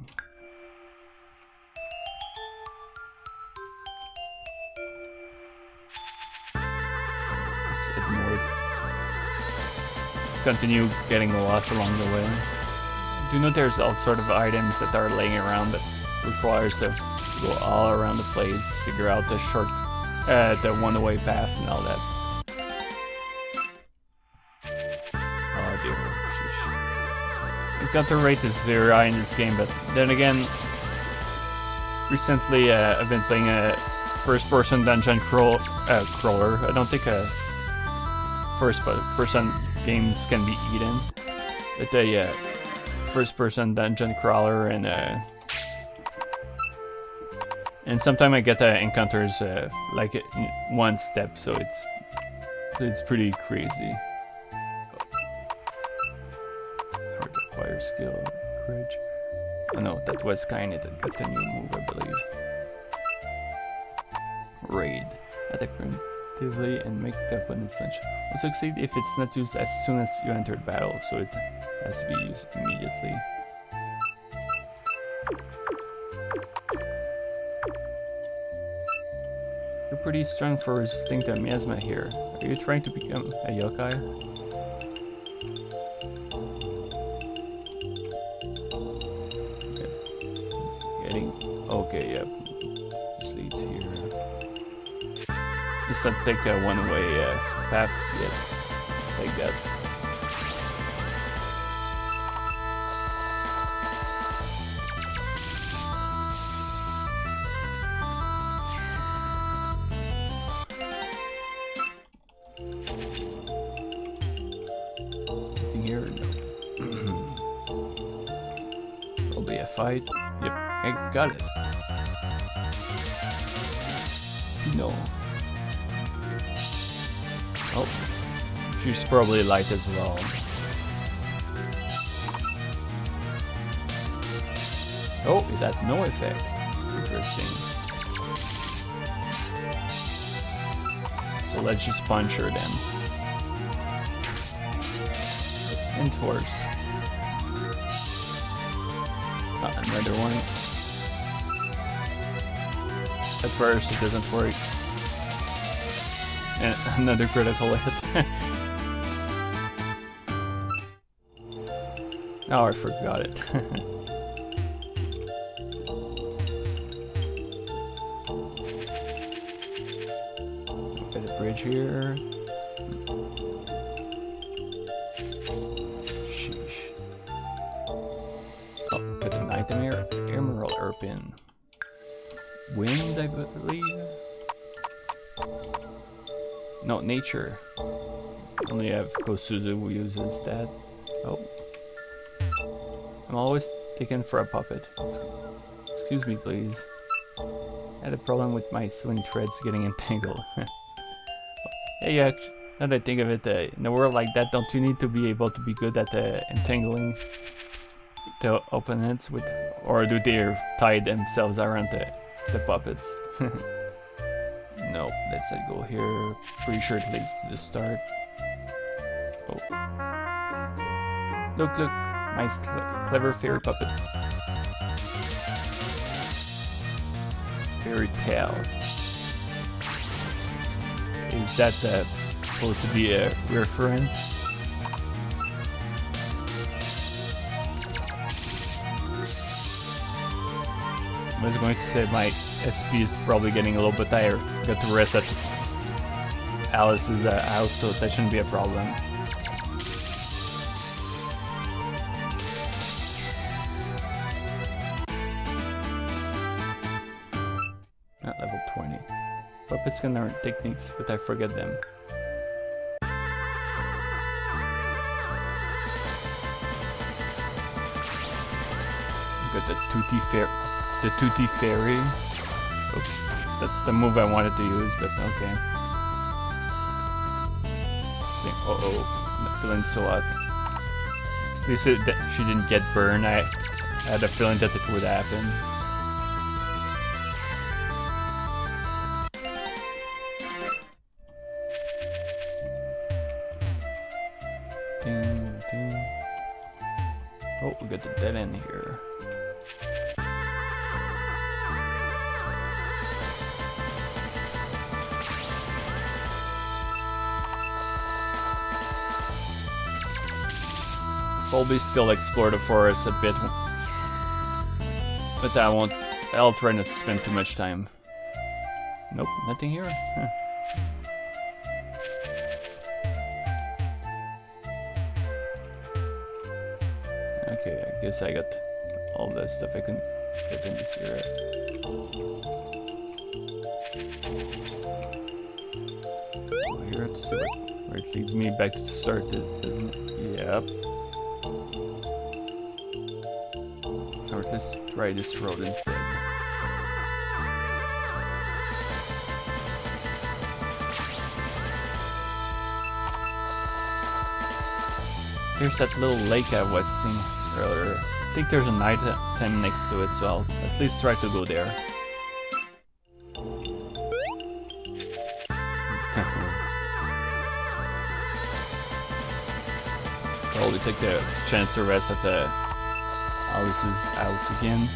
[SPEAKER 1] Let's head north. Continue getting lost along the way. Do note there's all sort of items that are laying around that requires to go all around the place, figure out the the one-way path and all that. Oh dear. Sheesh. Encounter rate is very high in this game, but then again, recently I've been playing first-person dungeon crawler. I don't think first-person games can be eaten. But a first-person dungeon crawler and sometimes I get encounters like in one step, so it's pretty crazy. Hard to acquire skill, courage. Oh no, that was kindda that got a new move, I believe. Raid. Attack preemptively and make the opponent flinch. Will succeed if it's not used as soon as you enter the battle, so it has to be used immediately. You're pretty strong for resisting the miasma here. Are you trying to become a yokai? Okay, yep. This leads here. Just not take a one-way paths yet. Like that. Anything here? No. There'll be a fight. Yep, I got it. No. Oh, she's probably light as well. Oh, it had no effect. Interesting. So let's just punch her then. Enforce. Another one. At first it doesn't work. And another critical hit. Oh, I forgot it. Look at the bridge here. Sheesh. Oh, look at the nightmare emerald Erpin. Wind, I believe. No, nature. Only have Kosuzu who uses that. Oh. I'm always taken for a puppet. Excuse me, please. I had a problem with my sewing threads getting entangled. Hey, now that I think of it, in a world like that, don't you need to be able to be good at entangling the opponents with, or do they tie themselves around the puppets? Nope, let's not go here. Pretty sure it leads to the start. Oh. Look, my clever fairy puppet. Fairy tale. Is that supposed to be a reference? I was going to say my SP is probably getting a little bit tired. Got to rest at Alice's house, so that shouldn't be a problem. Not level 20. Puppets can learn techniques, but I forget them. Got the Tutti Fairy. Oops, that's the move I wanted to use, but okay. Uh-oh, I'm feeling so hot. At least she didn't get burned. I had a feeling that it would happen. Ding, ding. Oh, we got the dead end here. Probably still explore the forest a bit, but I'll try not to spend too much time. Nope, nothing here. Huh. Okay, I guess I got all the stuff I can get in this area. Here to see where it leads me back to the start, doesn't it? Yep. Alright, let's try this road instead. Here's that little lake I was seeing earlier. I think there's an item next to it, so I'll at least try to go there. Probably take the chance to rest at the Alice's house again.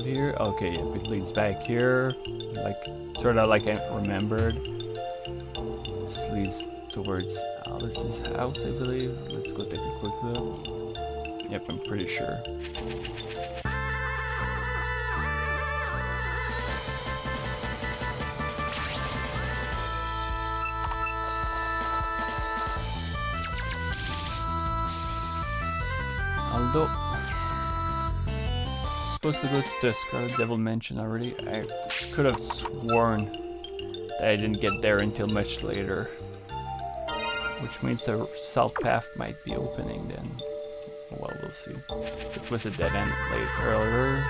[SPEAKER 1] Here. Okay, yep, it leads back here, like sort of like I remembered. This leads towards Alice's house, I believe. Let's go take a quick look. Yep, I'm pretty sure. Although supposed to go to the Scarlet Devil Mansion already. I could have sworn that I didn't get there until much later, which means the south path might be opening then. Well, we'll see. It was a dead end earlier.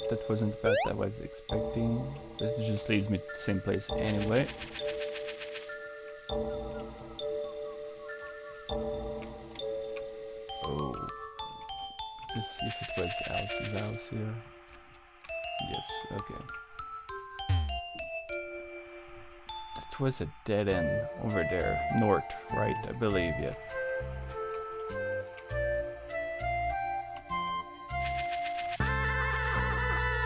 [SPEAKER 1] That wasn't the path I was expecting. That just leads me to the same place anyway. Oh. Let's see if it was Alice's house here. Yes, okay. That was a dead end over there. North, right? I believe, yeah.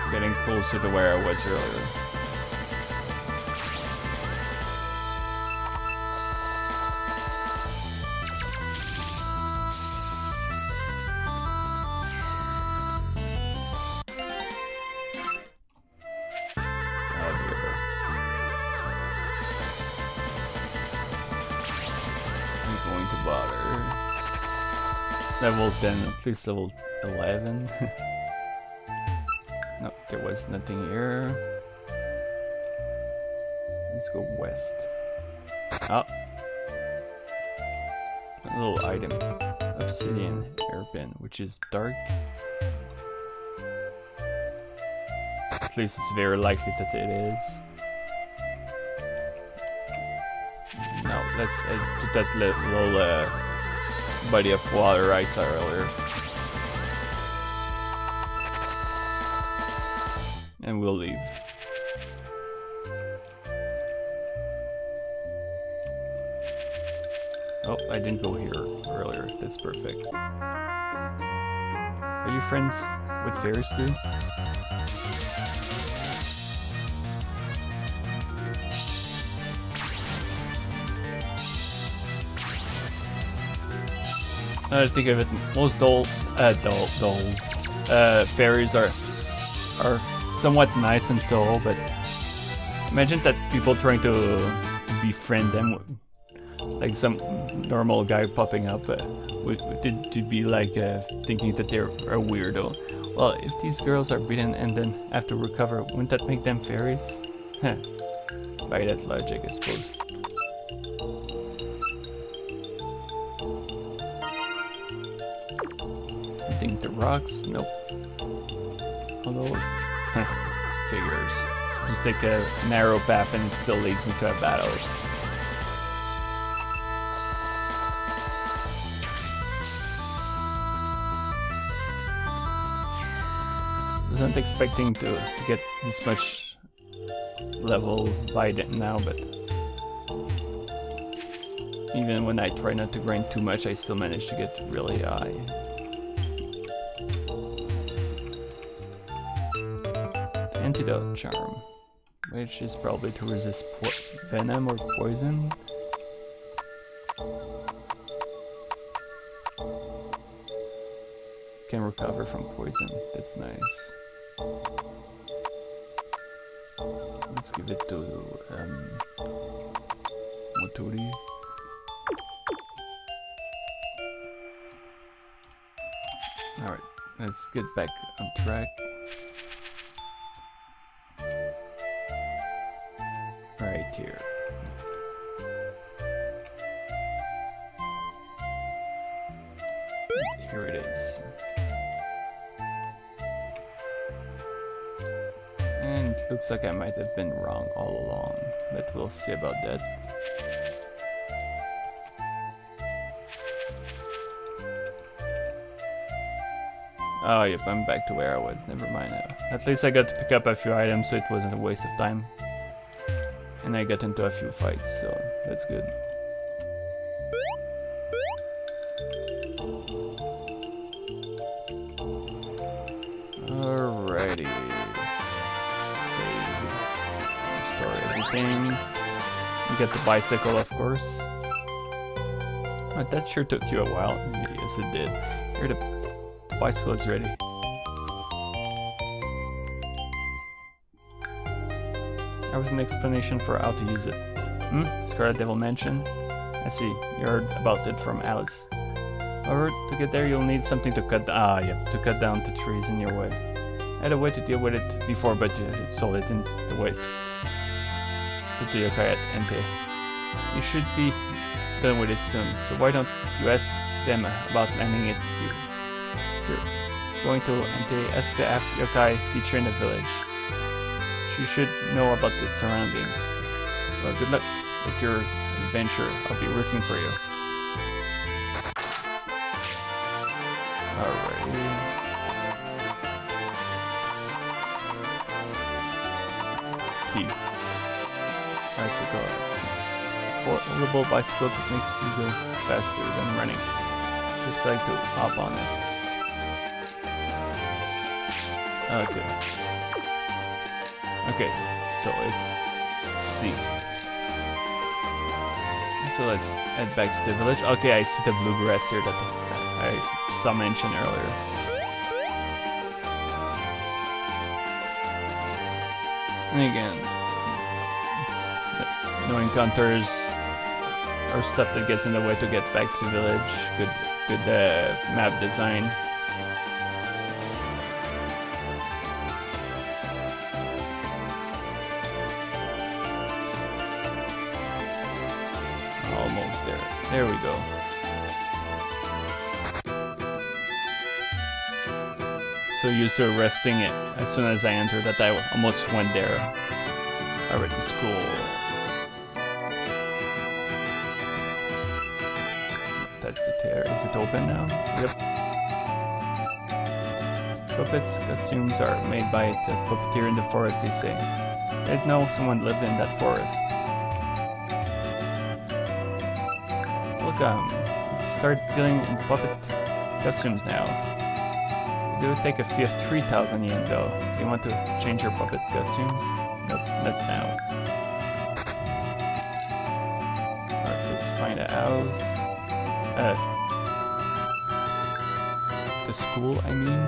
[SPEAKER 1] Getting closer to where I was earlier. Oh dear. I'm going to bother. Level 10, at least level 11. No, there was nothing here. Let's go west. Ah, a little item. Obsidian hairpin, which is dark. At least it's very likely that it is. No, let's to that little body of water I saw earlier. And we'll leave. Oh, I didn't go here earlier. That's perfect. Are you friends with fairies too? I think of it, most fairies are somewhat nice and tall, but imagine that people trying to befriend them, like some normal guy popping up, to be like thinking that they're a weirdo. Well, if these girls are beaten and then have to recover, wouldn't that make them fairies? By that logic, I suppose. I think the rocks? Nope. Although, figures. Just take a narrow path and it still leads me to a battle. Wasn't expecting to get this much level by now, but even when I try not to grind too much, I still manage to get really high. Antidote charm, which is probably to resist venom or poison. Can recover from poison. That's nice. Let's give it to Motori. Alright, let's get back on track. Right here. Here it is. And it looks like I might have been wrong all along, but we'll see about that. Oh yep, I'm back to where I was, never mind. At least I got to pick up a few items, so it wasn't a waste of time. And I got into a few fights, so that's good. Alrighty. Save. Restore everything. You get the bicycle, of course. Oh, that sure took you a while. Yes, it did. Here, the bicycle is ready. I have an explanation for how to use it. Scarlet Devil Mansion? I see, you heard about it from Alice. However, to get there you'll need something to cut to cut down the trees in your way. I had a way to deal with it before, but you sold it in the way to the yokai at NP. You should be done with it soon, so why don't you ask them about landing it here? You're going to NP, ask the yokai teacher in the village. You should know about its surroundings. Well, good luck with your adventure. I'll be rooting for you. Alrighty. Key. Bicycle. Portable bicycle that makes you go faster than running. Just like to hop on it. Okay. Okay, so it's C. So let's head back to the village. Okay, I see the bluegrass here that I saw mentioned earlier. And again, it's no encounters or stuff that gets in the way to get back to the village. Good map design. Almost there. There we go. So used to arresting it as soon as I entered that I almost went there. Alright, to school. That's it here. Is it open now? Yep. Puppets' costumes are made by the puppeteer in the forest, they say. I didn't know someone lived in that forest. Start dealing in puppet costumes now. It will take a fee of 3,000 yen though. Do you want to change your puppet costumes? Nope, not now. Alright, let's find a house. The school, I mean.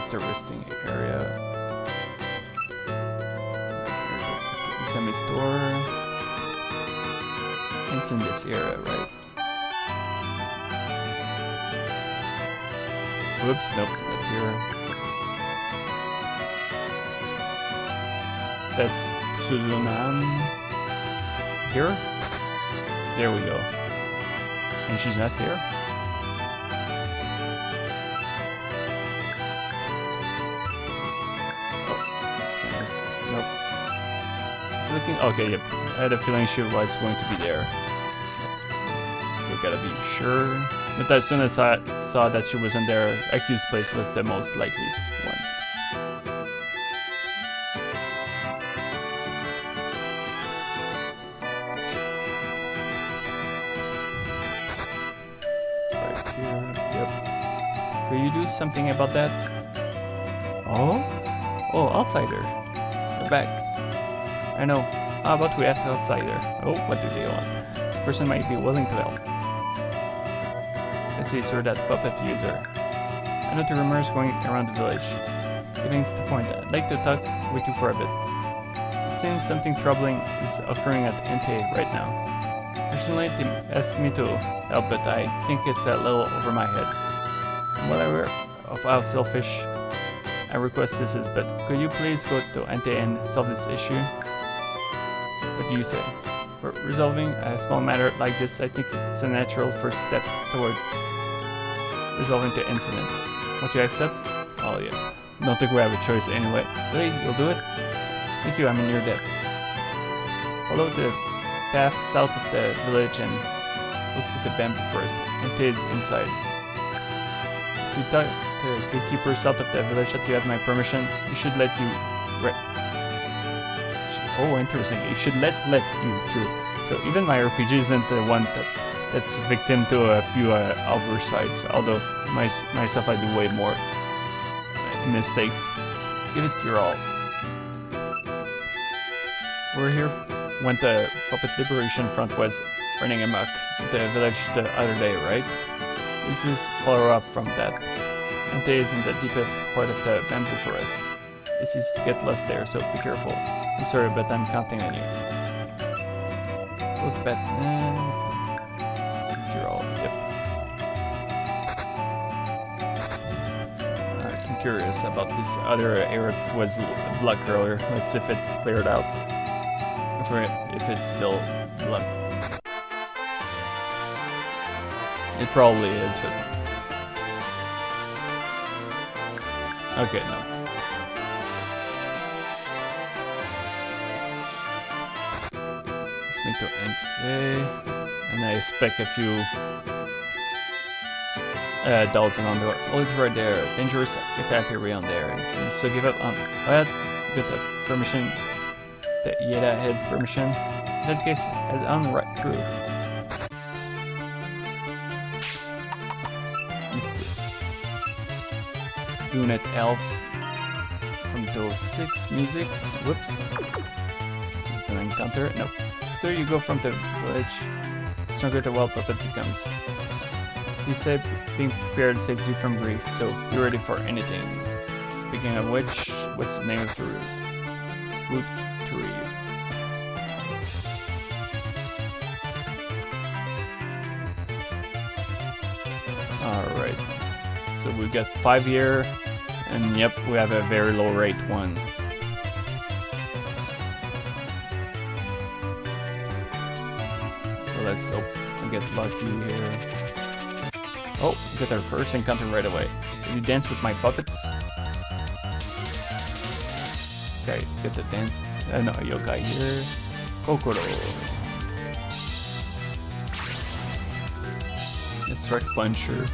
[SPEAKER 1] It's a resting area. Semi-store. It's in this area, right? Whoops, nope, not here. That's Suzunan. Here? There we go. And she's not here? Okay, yep. I had a feeling she was going to be there. So gotta be sure. But as soon as I saw that she wasn't there, Aki's place was the most likely one. Right here, yep. Will you do something about that? Oh? Oh, outsider. back. I know. How about we ask outsider? Oh, what do they want? This person might be willing to help. I see, sir, that puppet user. I know the rumors going around the village. Getting to the point, I'd like to talk with you for a bit. It seems something troubling is occurring at NTA right now. Originally, they asked me to help, but I think it's a little over my head. I'm well aware of how selfish I request this is, but could you please go to NTA and solve this issue? What do you say? For resolving a small matter like this, I think it's a natural first step toward resolving the incident. Won't you accept? Oh yeah. Don't think we have a choice anyway. Really? You'll do it? Thank you, I'm in your debt. Follow the path south of the village and we'll see the bamboo forest. NTA is inside. If you talk to the gatekeeper south of the village that you have my permission, he should let you Oh, interesting. It should let you through. So even my RPG isn't the one that's victim to a few oversights. Although myself, I do way more mistakes. Give it your all. We're here when the Puppet Liberation Front was running amok the village the other day, right? This is follow up from that. Ante is in the deepest part of the bamboo forest. It's easy to get lost there, so be careful. I'm sorry, but I'm counting on you. Go to bed. You're all. Yep. I'm curious about this other area that was blocked earlier. Let's see if it cleared out. If it's still blocked. It probably is, but... Okay, no. To NTA, and I expect a few adults around the oh, it's right there. Dangerous attack around there. It seems to give up on that. Get the permission. The Yeda head's permission. In that case, head on right through. Unit Elf from those 6 music. Whoops. Is gonna encounter? Nope. After you go from the village, stronger the wild puppet becomes. You say being prepared saves you from grief, so you're ready for anything. Speaking of which, what's the name of the route? Route 3. Alright. So we got 5-year, and yep, we have a very low rate one. Let's hope we get lucky here. Oh, we got our first encounter right away. Can you dance with my puppets? Okay, get the dance. No, yokai here. Kokoro. Let's try Puncher.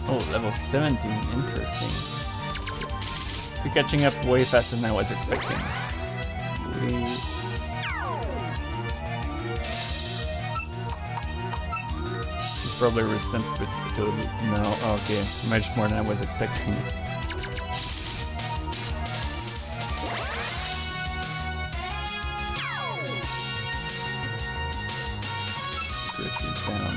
[SPEAKER 1] Oh, level 17. Interesting. We're catching up way faster than I was expecting. Probably resistant to no, okay, much more than I was expecting. Chrissy's down.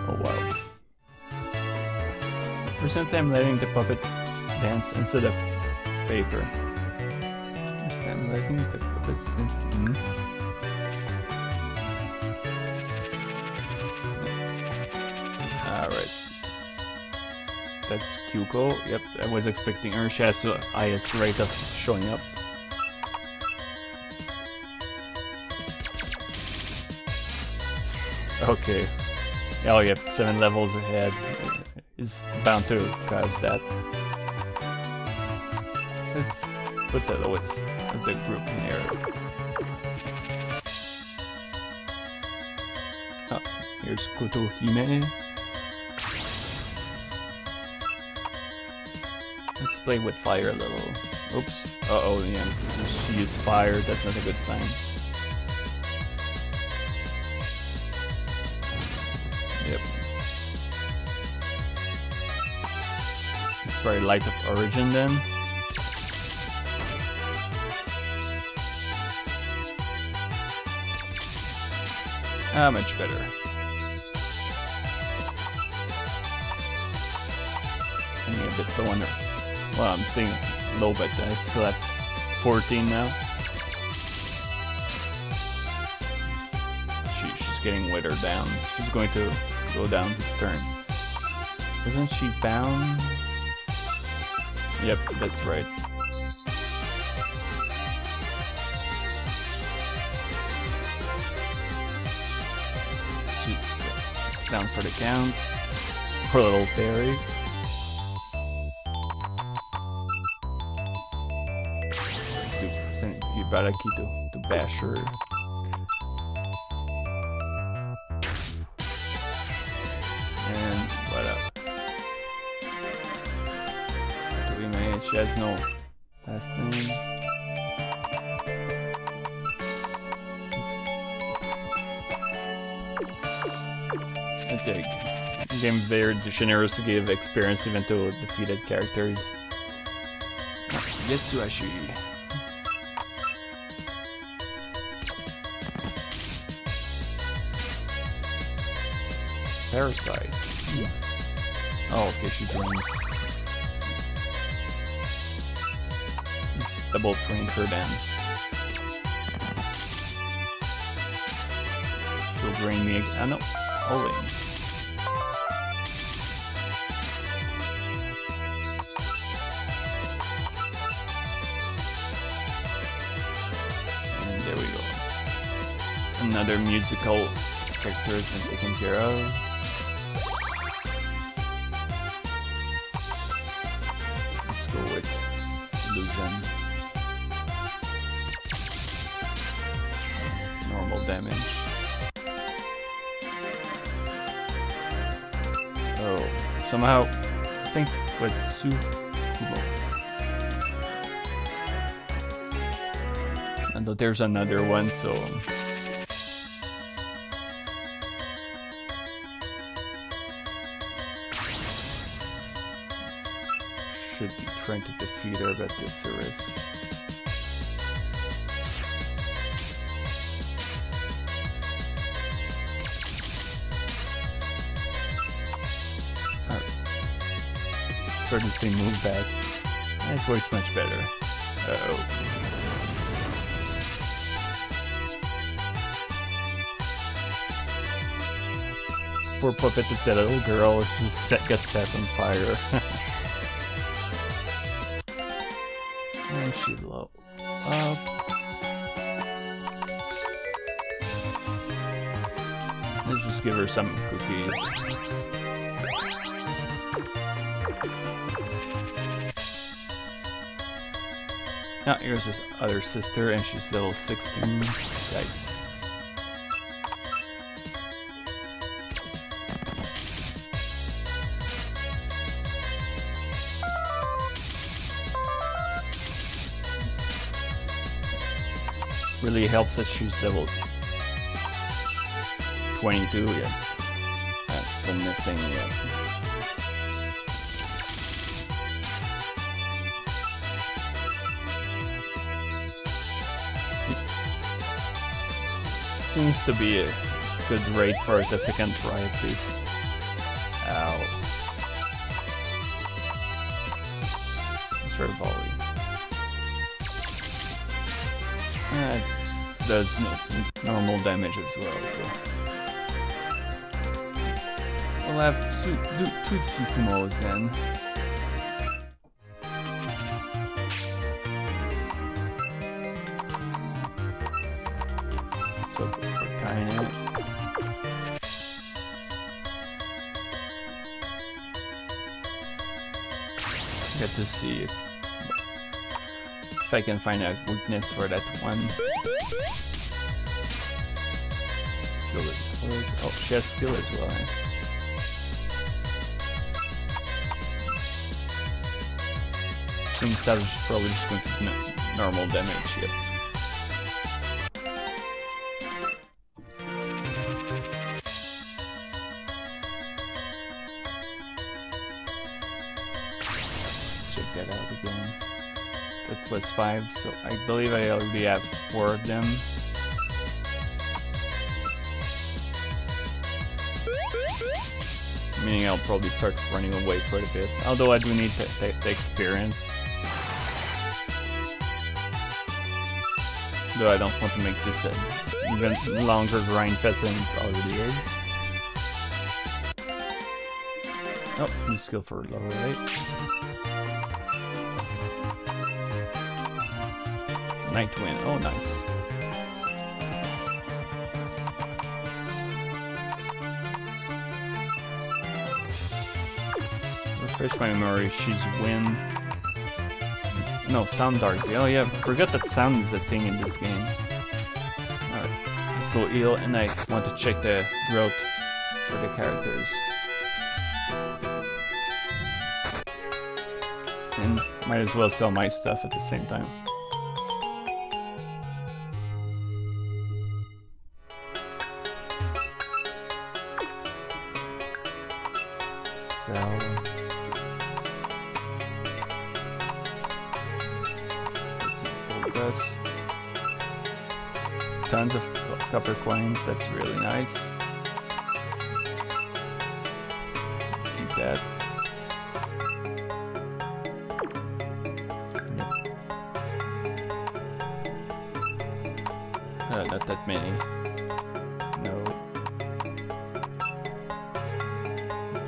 [SPEAKER 1] Oh wow. Recently I'm letting the puppets dance instead of paper. I'm letting the puppets dance. Alright. That's Kyuko. Yep, I was expecting her. She has the highest rate of showing up. Okay. Oh yep, 7 levels ahead. Is bound to cause that. Let's put the lowest of the group in here. Oh, here's Koto Hime. Let's play with fire a little. Oops. Uh-oh, yeah, she used fire. That's not a good sign. very light of origin then. Much better. I mean, a bit the one. Well, I'm seeing low, but it's still at 14 now. She's getting withered down. She's going to go down this turn. Isn't she bound? Yep, that's right. She's down for the count. Poor little fairy. You better keep to bash her. And what up? Do we manage? She has no last name. I think the game is very generous to give experience even to defeated characters. Yetsuashi. Parasite. Oh, okay, she joins. It's double train her then. She'll drain me again. No, Olin. And there we go. Another musical character has been taken care of. Normal damage. Oh, somehow I think it was Touhou. And there's another one, so should be trying to defeat her, but it's a risk. Try to see move back. It works much better. Uh-oh. Poor puppet, that little girl just gets set on fire. And she low up. Let's just give her some cookies. Now here's his other sister, and she's level 16. Yikes. Really helps that she's level 22. Yeah, that's still missing. Yeah. Seems to be a good rate for the second try at least. Ow. It's very volley. Does normal damage as well, so we'll have two Tsukumos then. So for kindda. Get to see if I can find a weakness for that one. Still is. Oh, she has skill as well. Seems that she's probably just going to do normal damage here. was 5, so I believe I already have 4 of them. Meaning I'll probably start running away for a bit, although I do need the experience. Though I don't want to make this an even longer grind fest than it already is. Oh, new skill for lower rate. Night Wind, oh nice. Refresh my memory, she's Wind. No, Sound Dark. Oh yeah, forgot that sound is a thing in this game. Alright, let's go heal, and I want to check the growth for the characters. And might as well sell my stuff at the same time. Sell. Tons of copper coins, that's really nice. Keep that. Yep. Not that many. No.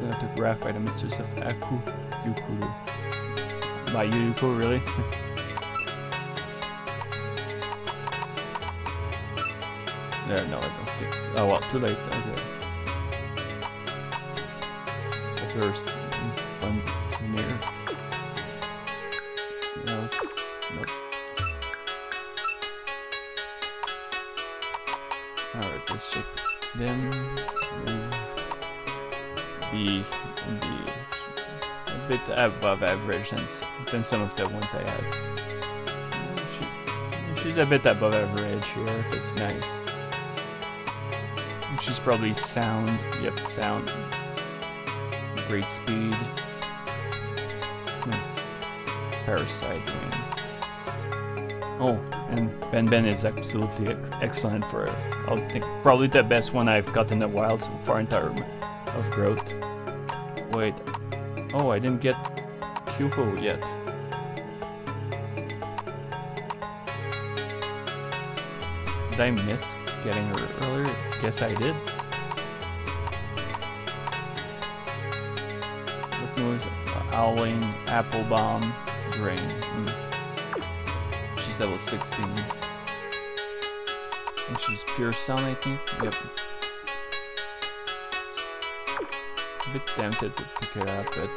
[SPEAKER 1] Autographed by the Mistress of Aku Yukuru. By Yukuru, really? No, I don't think. Oh well, too late. Okay. First, one near. Else, nope. Alright, let's check. Then be a bit above average than some of the ones I had. She's a bit above average here. That's nice. She's probably sound. Yep, sound. Great speed. Parasite Wing. Oh, and Ben is absolutely excellent for, I think, probably the best one I've got in a while so far in terms of growth. Wait. Oh, I didn't get Cupo yet. Did I miss getting her earlier? Guess I did. What moves? Howling, Apple Bomb, Drain. She's level 16. And she's Pure Sound, I think. Yep. A bit tempted to pick her up, but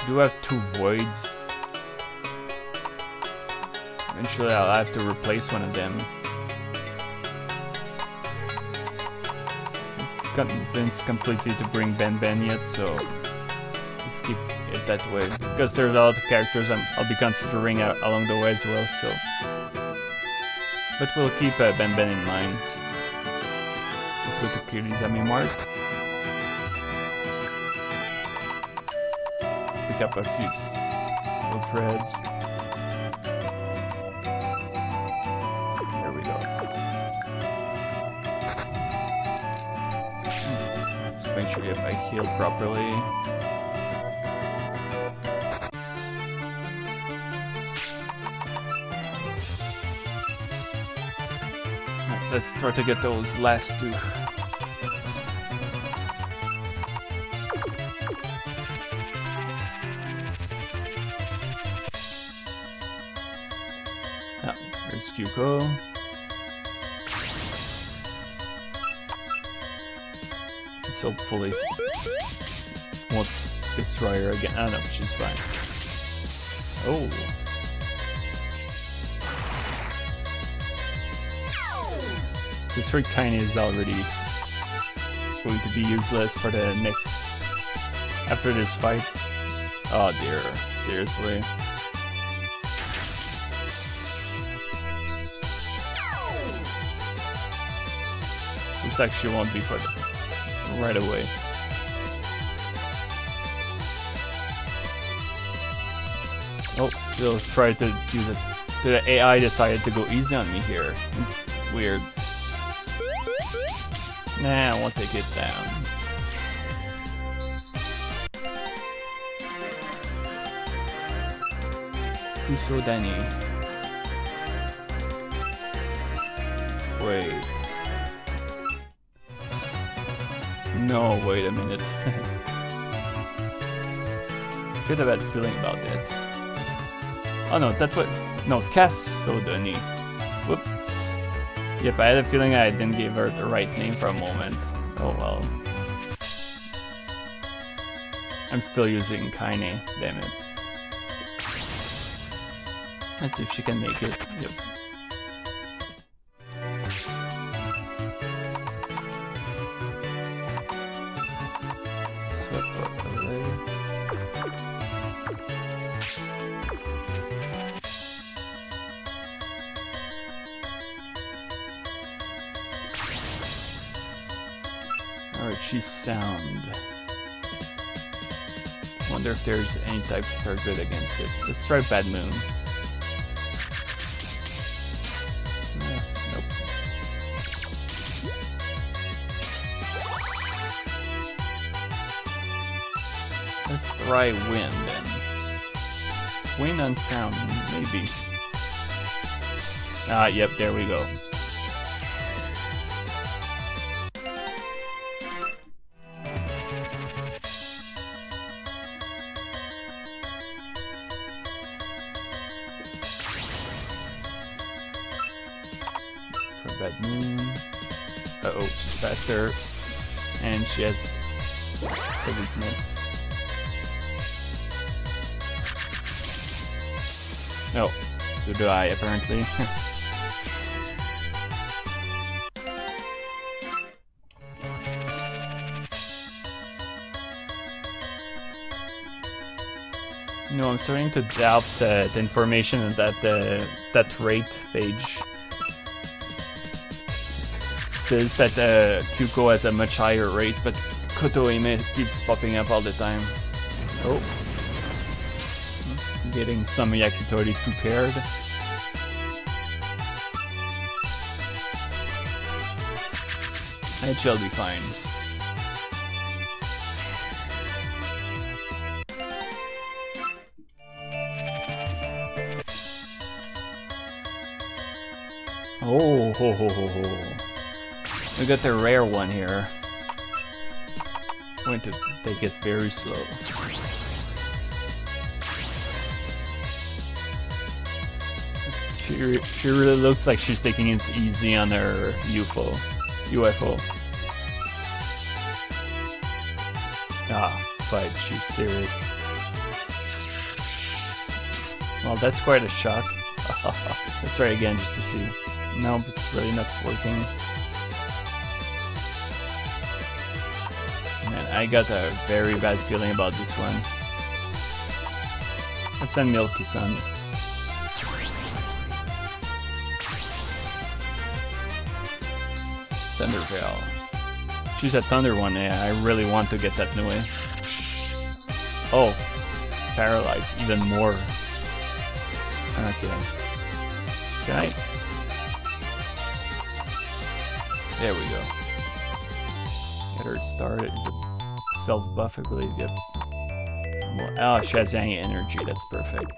[SPEAKER 1] do have 2 voids. Eventually I'll have to replace one of them. I'm not convinced completely to bring Ben yet, so let's keep it that way. Because there's a lot of characters I'll be considering along the way as well, so. But we'll keep Ben in mind. Let's go to Kirizami Mart. Pick up a few little threads. Make sure if I heal properly. Right, let's try to get those last 2. Ah, there's Kyuko. Hopefully won't destroy her again. I don't know, she's fine. Oh. This red kind is already going to be useless for the next after this fight. Oh dear, seriously. This actually won't be put right away. Still try to use it. The AI decided to go easy on me here. Weird. Nah, I won't take it down. Who's so Danny? Wait. No, wait a minute. Good a bad feeling about it. Oh no, that's what. No, Cassodony. Whoops. Yep, I had a feeling I didn't give her the right name for a moment. Oh well. I'm still using kindda, damn it. Let's see if she can make it. Yep. Swept up away. Alright, she's sound. Wonder if there's any types that are good against it. Let's try Bad Moon. Nope. Let's try Wind then. Wind on sound, maybe. Ah, yep, there we go. Bad Moon. Uh-oh, she's faster. And she has a weakness. No, so do I, apparently. No, I'm starting to doubt the information in that rate page. Says that Kyuko has a much higher rate, but Kotohime keeps popping up all the time. Oh. Getting some Yakitori prepared. It shall be fine. Oh, ho ho ho ho. We got the rare one here. Going to take it very slow. She really looks like she's taking it easy on her UFO. Ah, but she's serious. Well, that's quite a shock. Let's try again just to see. No, it's really not working. Man, I got a very bad feeling about this one. Let's send Milky-san. Thunderveil. She's a thunder one, yeah, I really want to get that Nue. Oh, paralyzed even more. Okay. Can I? There we go. Get her started. It's a self-buff, I believe, yep. Oh, she has any energy, that's perfect.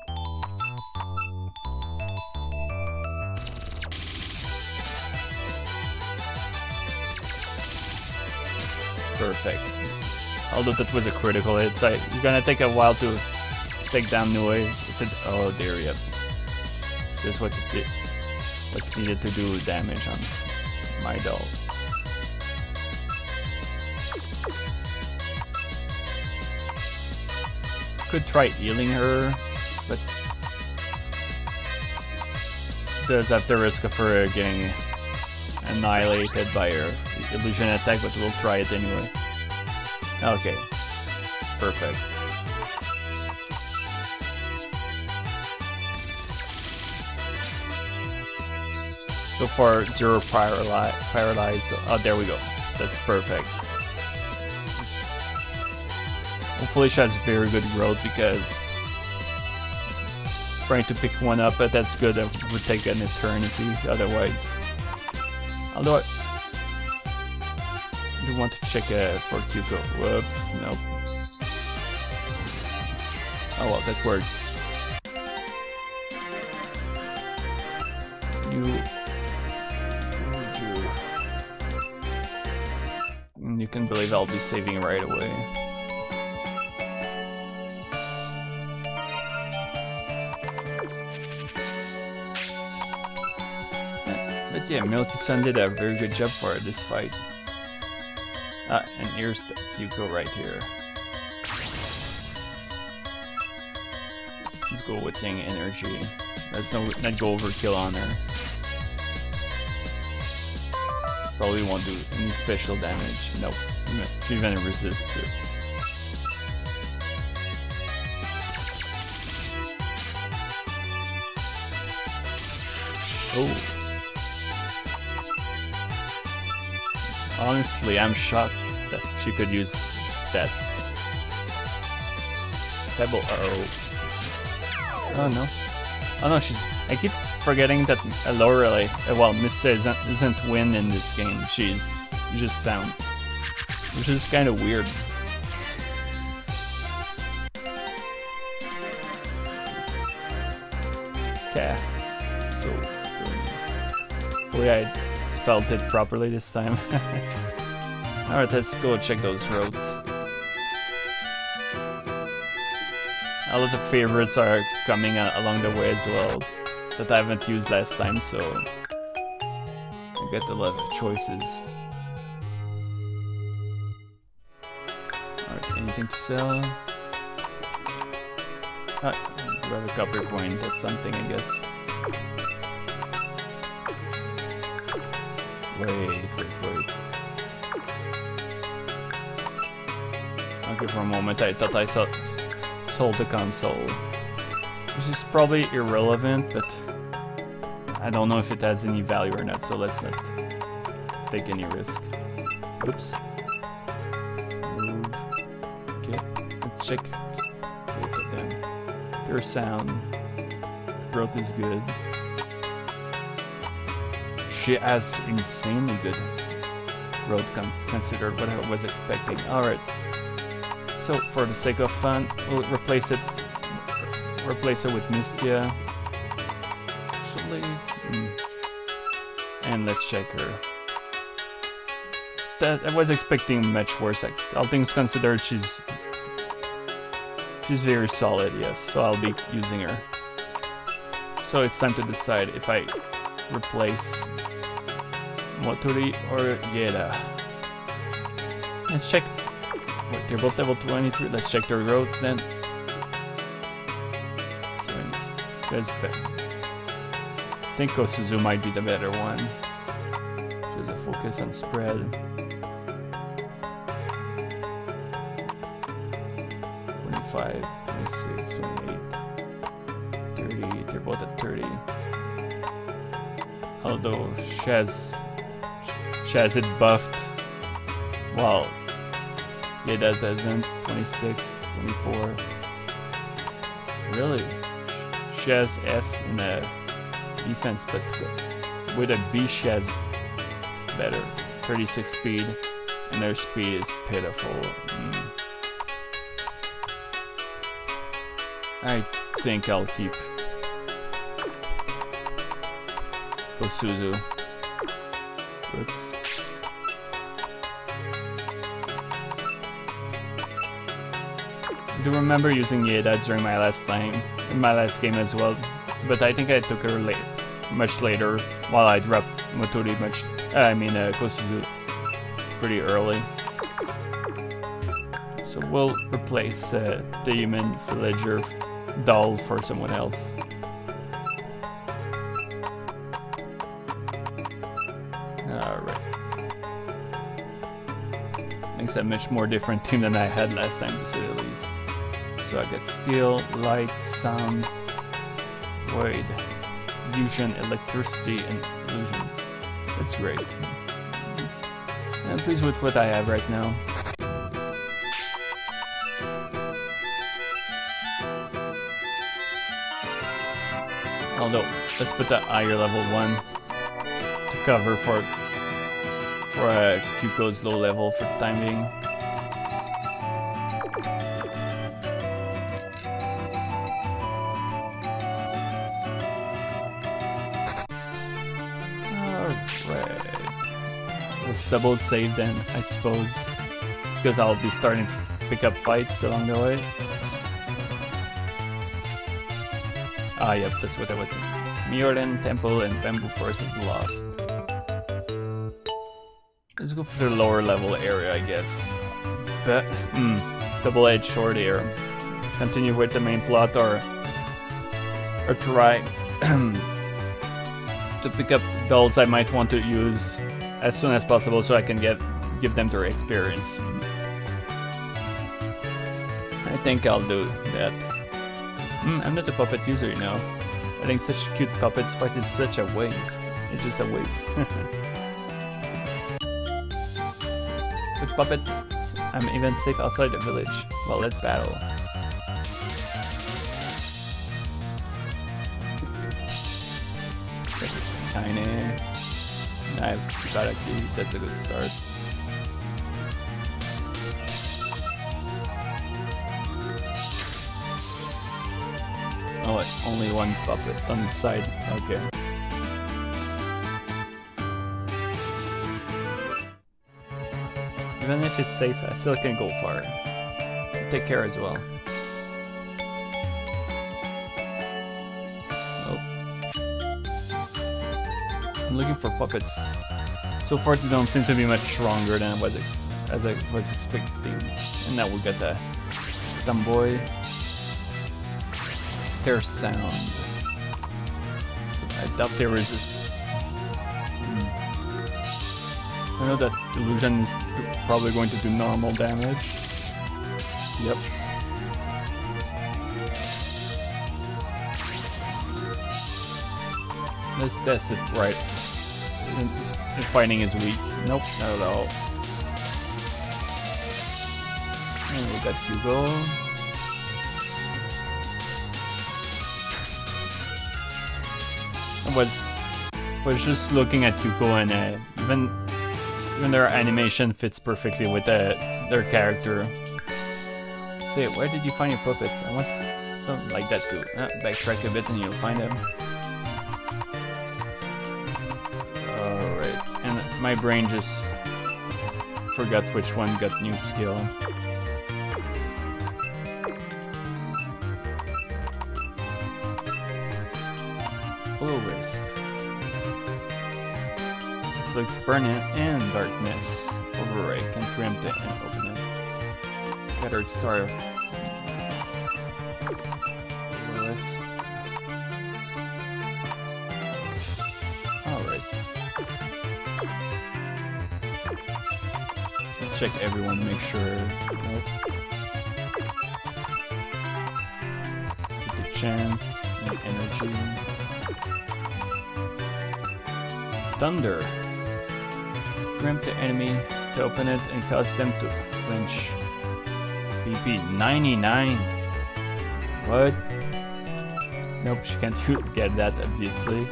[SPEAKER 1] Perfect. Although that was a critical hit, so it's gonna take a while to take down Nue. Oh, there, yep. This is what it did. What's needed to do damage on my doll. Could try healing her, but there's at the risk of her getting annihilated by her illusion attack, but we'll try it anyway. Okay, perfect. So far, 0 paralyze. Oh, there we go. That's perfect. Hopefully she has very good growth, because trying to pick one up, but that's good. It would take an eternity otherwise. Although I do want to check for Kyuko. Whoops, nope. Oh well, that worked. You can believe I'll be saving right away. But yeah, Milky-san did a very good job for this fight. Ah, and here's the Kyuko right here. Let's go with Yang Energy. Let's not go overkill on her. Probably won't do any special damage. Nope. She even resists it. Oh. Honestly, I'm shocked that she could use that. Pebble. Oh no. Oh no, I keep forgetting that Lorelei, well, Miss isn't wind in this game. She's just sound, which is kind of weird. Okay, so hopefully I spelled it properly this time. Alright, let's go check those roads. A lot of favorites are coming along the way as well that I haven't used last time, so I get a lot of choices. Alright, anything to sell? Ah, grab a copper point, that's something I guess. Wait. Okay, for a moment I thought I sold the console, which is probably irrelevant, but I don't know if it has any value or not, so let's not take any risk. Oops. Move. Okay, let's check both of them. Pure sound. Growth is good. She has insanely good growth considered what I was expecting. Alright. So for the sake of fun, we'll replace her with Mistia. Actually, and let's check her. I was expecting much worse. All things considered, she's very solid. Yes, so I'll be using her. So it's time to decide if I replace Motori or Yeda. Let's check. Wait, they're both level 23. Let's check their roads then. So there's better. I think Kosuzu might be the better one. There's a focus on spread. 25, 26, 28, 30. They're both at 30. Although she has it buffed. Well, yeah, that doesn't. 26, 24. Really? She has S in the defense, but with a B she has better. 36 speed, and their speed is pitiful. I think I'll keep Kosuzu. Oops. I do remember using Yeda during my last time, in my last game as well, but I think I took her much later, while I dropped Motori Kosuzu pretty early. So we'll replace the human villager doll for someone else. Alright. Makes a much more different team than I had last time, to say the least. So I get steel, light, sound, void, fusion, electricity, and illusion. That's great. I'm pleased with what I have right now. Although, let's put the higher level one to cover for Kyuko's low level for the time being. Let's double save then, I suppose, because I'll be starting to pick up fights along the way. Ah, yep, that's what I was doing. Mioren Temple and Bamboo Forest of the Lost. Let's go for the lower level area, I guess. But, double-edged sword here. Continue with the main plot or try to pick up dolls I might want to use as soon as possible so I can give them their experience. I think I'll do that. I'm not a puppet user, you know. I think such cute puppets fight is such a waste. It's just a waste. With puppets, I'm even safe outside the village. Well, let's battle. Tiny. Knife, Baraki, that's a good start. Oh, only one puppet on the side. Okay. Even if it's safe, I still can go far. Take care as well. I'm looking for puppets. So far they don't seem to be much stronger than as I was expecting. And now we got the Stumboy. Their sound. I doubt they resist. I know that illusion is probably going to do normal damage. Yep. Let's test it right. The fighting is weak. Nope, not at all. And we got Hugo. I was just looking at Kyuko and even their animation fits perfectly with their character. Say, where did you find your puppets? I want something like that too. Backtrack a bit and you'll find them. Alright, and my brain just forgot which one got new skill. Low risk. Looks burning and darkness. Override can preempt it and open it. Better start. Wisp. Alright. Let's check everyone, make sure. Nope. With the chance and energy. Thunder. Preempt the enemy to open it and cause them to flinch. PP 99. What? Nope, she can't get that obviously.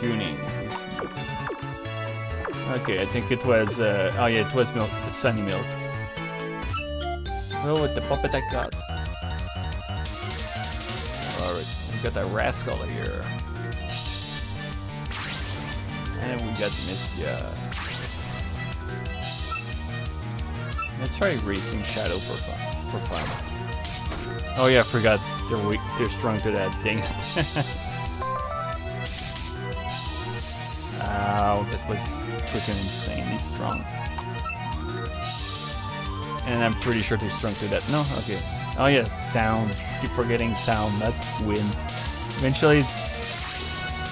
[SPEAKER 1] Tuning. Okay, I think it was oh yeah, it was milk, sunny milk. Well, with the puppet I got. Alright, we got a rascal here. And we got Mistia. Let's try Racing Shadow for fun. Oh yeah, I forgot they're weak. They're strong to that thing. Ow, that was freaking insanely strong. And I'm pretty sure they're strong to that. No, okay. Oh yeah, sound. Keep forgetting sound, not wind. Eventually,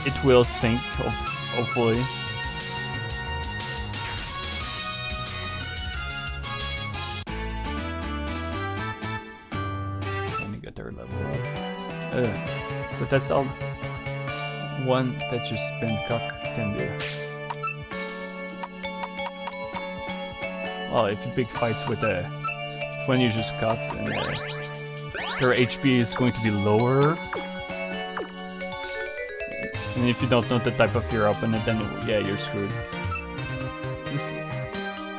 [SPEAKER 1] it will sink. Hopefully. Let me get their level up. But that's all one that just spin cup can do. Well, if you pick fights with when you just cut and their HP is going to be lower. And if you don't know the type of your opponent, then yeah, you're screwed. This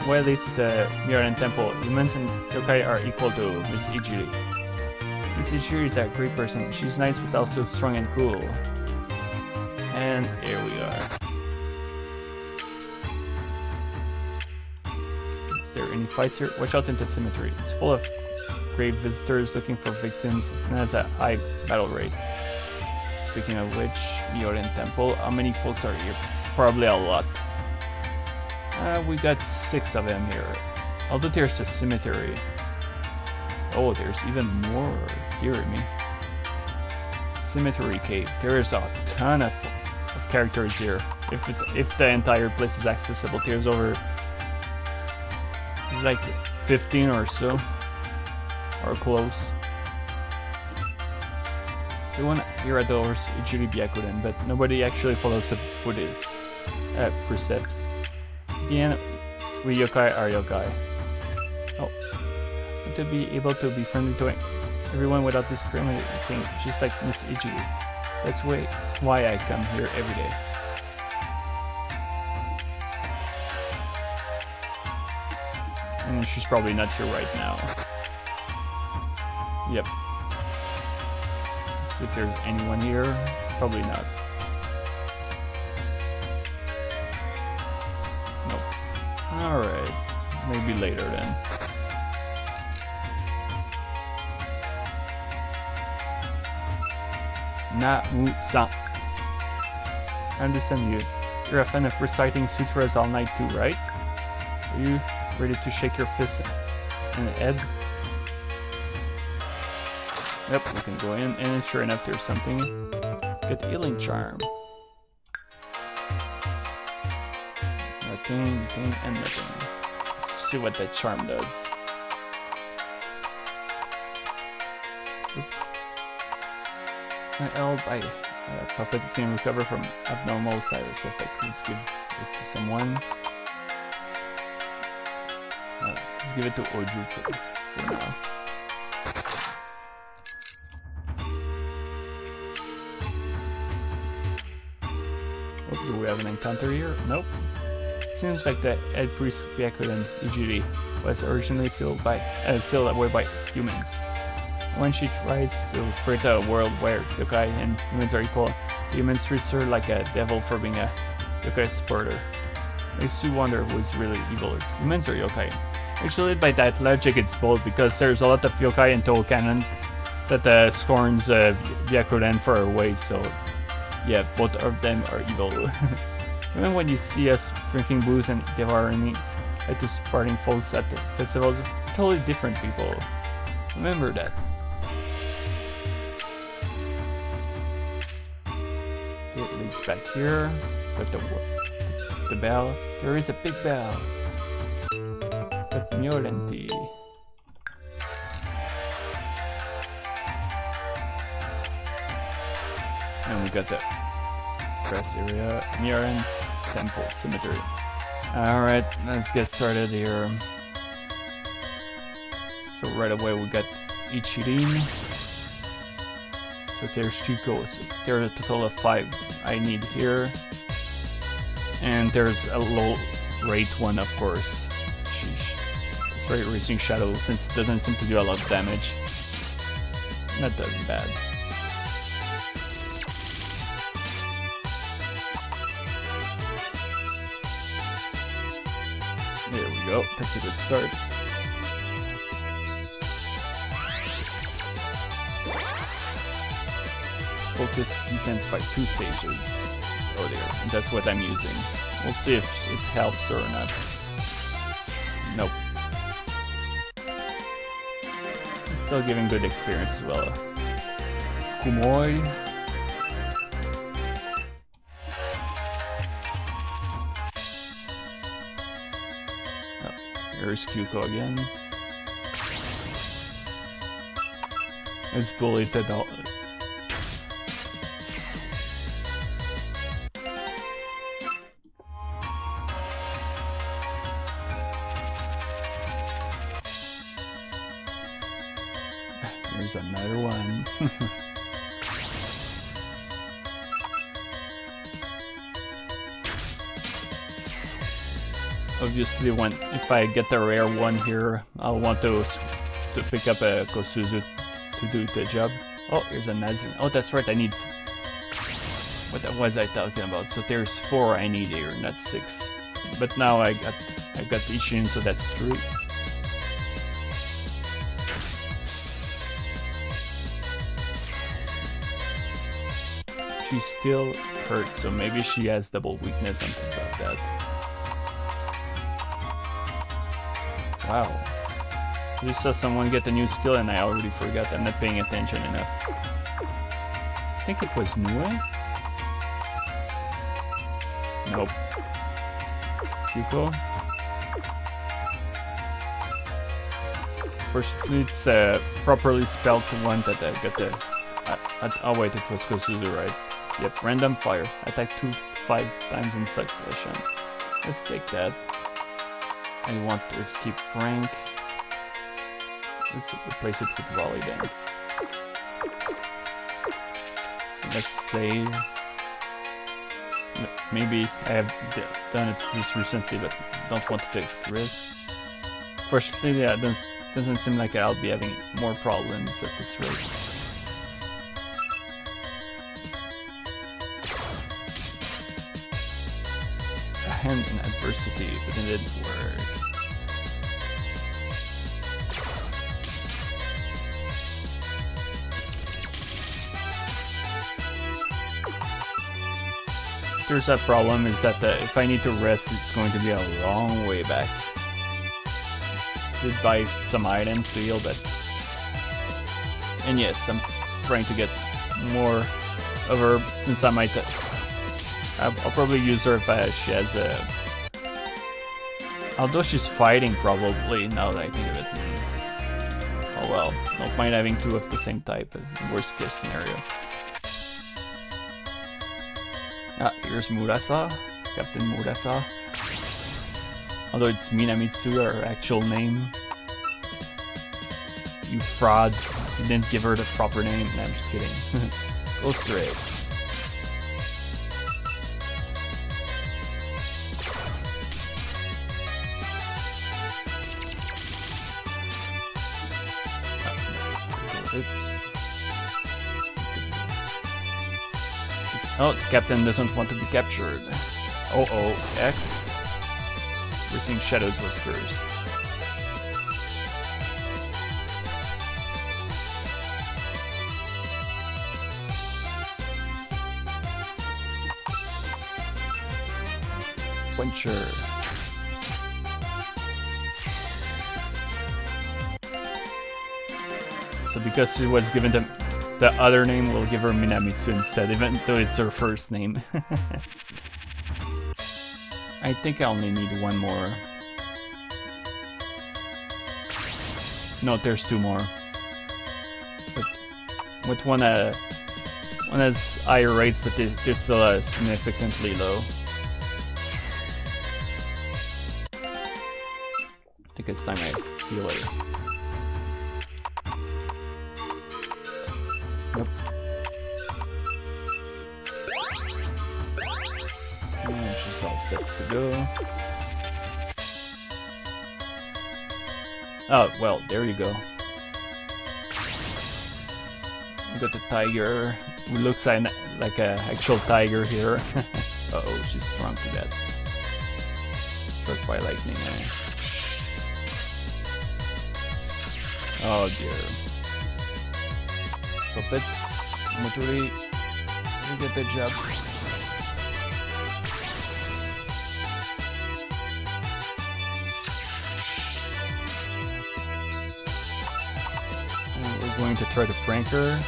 [SPEAKER 1] way leads to the Miran Temple. Humans and yokai are equal to Miss Ijiri. Miss Ijiri is a great person. She's nice but also strong and cool. And here we are. Is there any fights here? Watch out into the cemetery. It's full of grave visitors looking for victims and has a high battle rate. Speaking of which, Mioren Temple, how many folks are here? Probably a lot. We got 6 of them here. Although there's the cemetery. Oh, there's even more. Dear me. Cemetery cave. There's a ton of characters here. If the entire place is accessible, there's over like 15 or so, or close. Everyone here adores Ijiri Byakuren, but nobody actually follows the Buddhist precepts. At the end, we yokai are yokai. Oh, but to be able to be friendly to everyone without discriminating, just like Miss Ijiri. That's why I come here every day. And she's probably not here right now. Yep. See if there's anyone here. Probably not. Nope. Alright. Maybe later then. Na-mu-san. I understand you. You're a fan of reciting sutras all night too, right? Are you ready to shake your fist in the head? Yep, we can go in, and sure enough, there's something. Get healing charm. Nothing, and nothing. Let's see what that charm does. Oops. My elf, puppet can recover from abnormal status effect. Let's give it to someone. Let's give it to Oju for now. Oh, do we have an encounter here? Nope. Seems like the head priest Byakuren Ijiri was originally sealed away by humans. When she tries to create a world where yokai and humans are equal, humans treats her like a devil for being a yokai supporter. Makes you wonder who is really evil, humans or yokai. Actually, by that logic, it's both, because there's a lot of yokai in Touhou canon that scorns Byakuren for her ways, so yeah, both of them are evil. Even when you see us drinking booze and devouring to supporting folks at the festivals, we're totally different people. Remember that. It leads back here with the bell. There is a big bell. But Myorenti. And we got the press area, Miran Temple Cemetery. Alright, let's get started here. So right away we got Ichirin. So there's 2 codes. There's a total of 5 I need here. And there's a low rate one, of course. Sheesh. It's very Racing Shadow, since it doesn't seem to do a lot of damage. Not that bad. There we go, that's a good start. Focus defense by 2 stages. Oh there, and that's what I'm using. We'll see if it helps or not. Nope. Still giving good experience as well. Kumoi. There's Kyuko again. It's bullied the dog. Here's another one. Obviously, if I get the rare one here, I'll want to pick up a Kosuzu to do the job. Oh, here's a Nazin. Oh, that's right. I need. What was I talking about? So there's 4 I need here, not 6. But now I got Ishin, so that's 3. She still hurts, so maybe she has double weakness on top of that. Wow. We saw someone get a new skill and I already forgot. I'm not paying attention enough. I think it was Nue? Nope. Hugo? First, it's a properly spelled one that I got the... oh wait, it was Kosuzu, right? Yep, random fire. Attack 5 times in succession. Let's take that. I want her to keep rank. Let's replace it with volley then. Let's save. Maybe I have done it just recently, but don't want to take risk. Fortunately, yeah, doesn't seem like I'll be having more problems at this rate. A hand in adversity, but it didn't work. There's that problem is that if I need to rest, it's going to be a long way back. Did buy some items to heal, but... And yes, I'm trying to get more of her, since I might... I'll probably use her if she has a... Although she's fighting, probably, now that I think of it. Oh well, don't mind having 2 of the same type, worst case scenario. Ah, here's Murasa, Captain Murasa. Although it's Minamitsu, her actual name. You frauds, you didn't give her the proper name. Nah, I'm just kidding. Go straight. Oh, the captain doesn't want to be captured. Oh, X. We're seeing Shadows was first. Quencher. So because she was given the other name, we'll give her Minamitsu instead, even though it's her first name. I think I only need 1 more. No, there's 2 more. But with one has higher rates, but they're still significantly low. I think it's time I heal her. Yep. And she's all set to go. Oh, well, there you go. We got the tiger, who looks like an actual tiger here. Uh-oh, she's strong to death. Struck by lightning, eh? Oh dear. Puppets, Motori, you get the job. And we're going to try to prank her.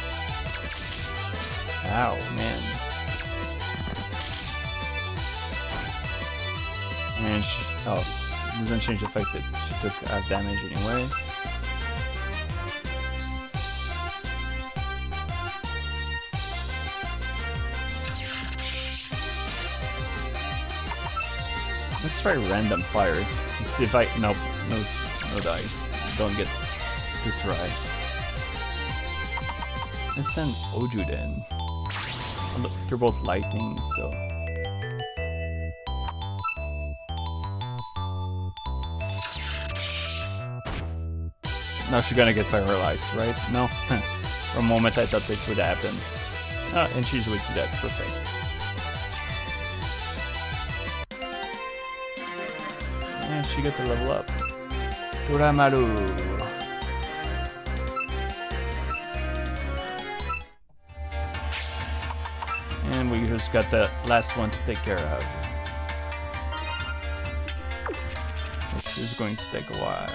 [SPEAKER 1] Ow, man. And she, oh, it doesn't change the fact that she took damage anyway. Let's try random fire. Let's see if I... Nope. No dice. Don't get to try. Let's send Oju then. Look, they're both lightning, so. Now she's gonna get paralyzed, right? No? For a moment I thought this would happen. Oh, and she's weak to that. Perfect. And she got to level up. Turamaru. And we just got the last one to take care of. Which is going to take a while.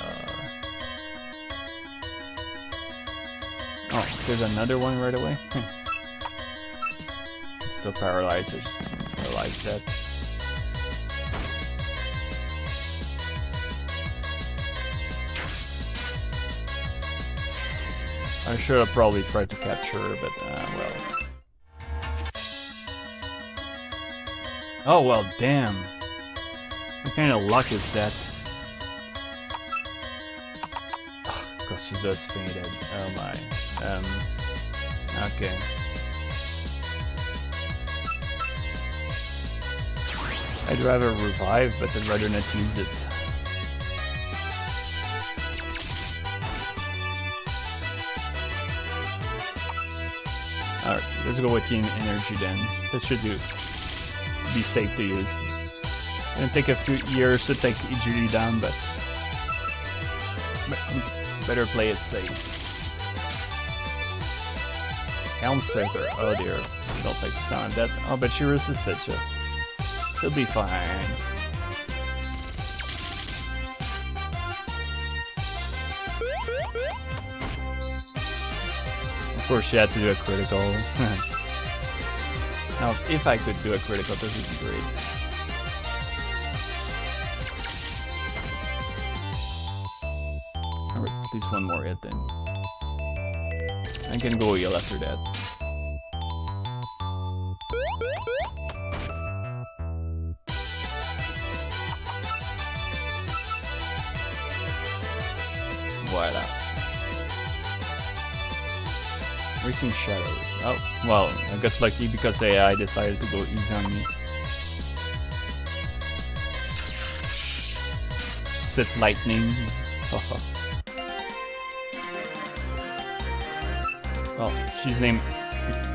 [SPEAKER 1] Oh, there's another one right away? It's still paralyzed, I just realized that. I should have probably tried to capture her, but well. Oh well, damn. What kind of luck is that? Because she just fainted. Oh my. Okay. I'd rather revive, but I'd rather not use it. Alright, let's go with Team Energy then. That should be safe to use. It's gonna take a few years to take Ijiri down, but better play it safe. Helm Safer, oh dear, I don't like the sound of that. Oh, but she resisted, so she'll be fine. Of course, she had to do a critical. Now, if I could do a critical, this would be great. Alright, at least one more hit then. I can go heal after that. Voila. Racing Shadows. Oh, well, I got lucky because AI decided to go easy on me. Sith Lightning. Well, she's named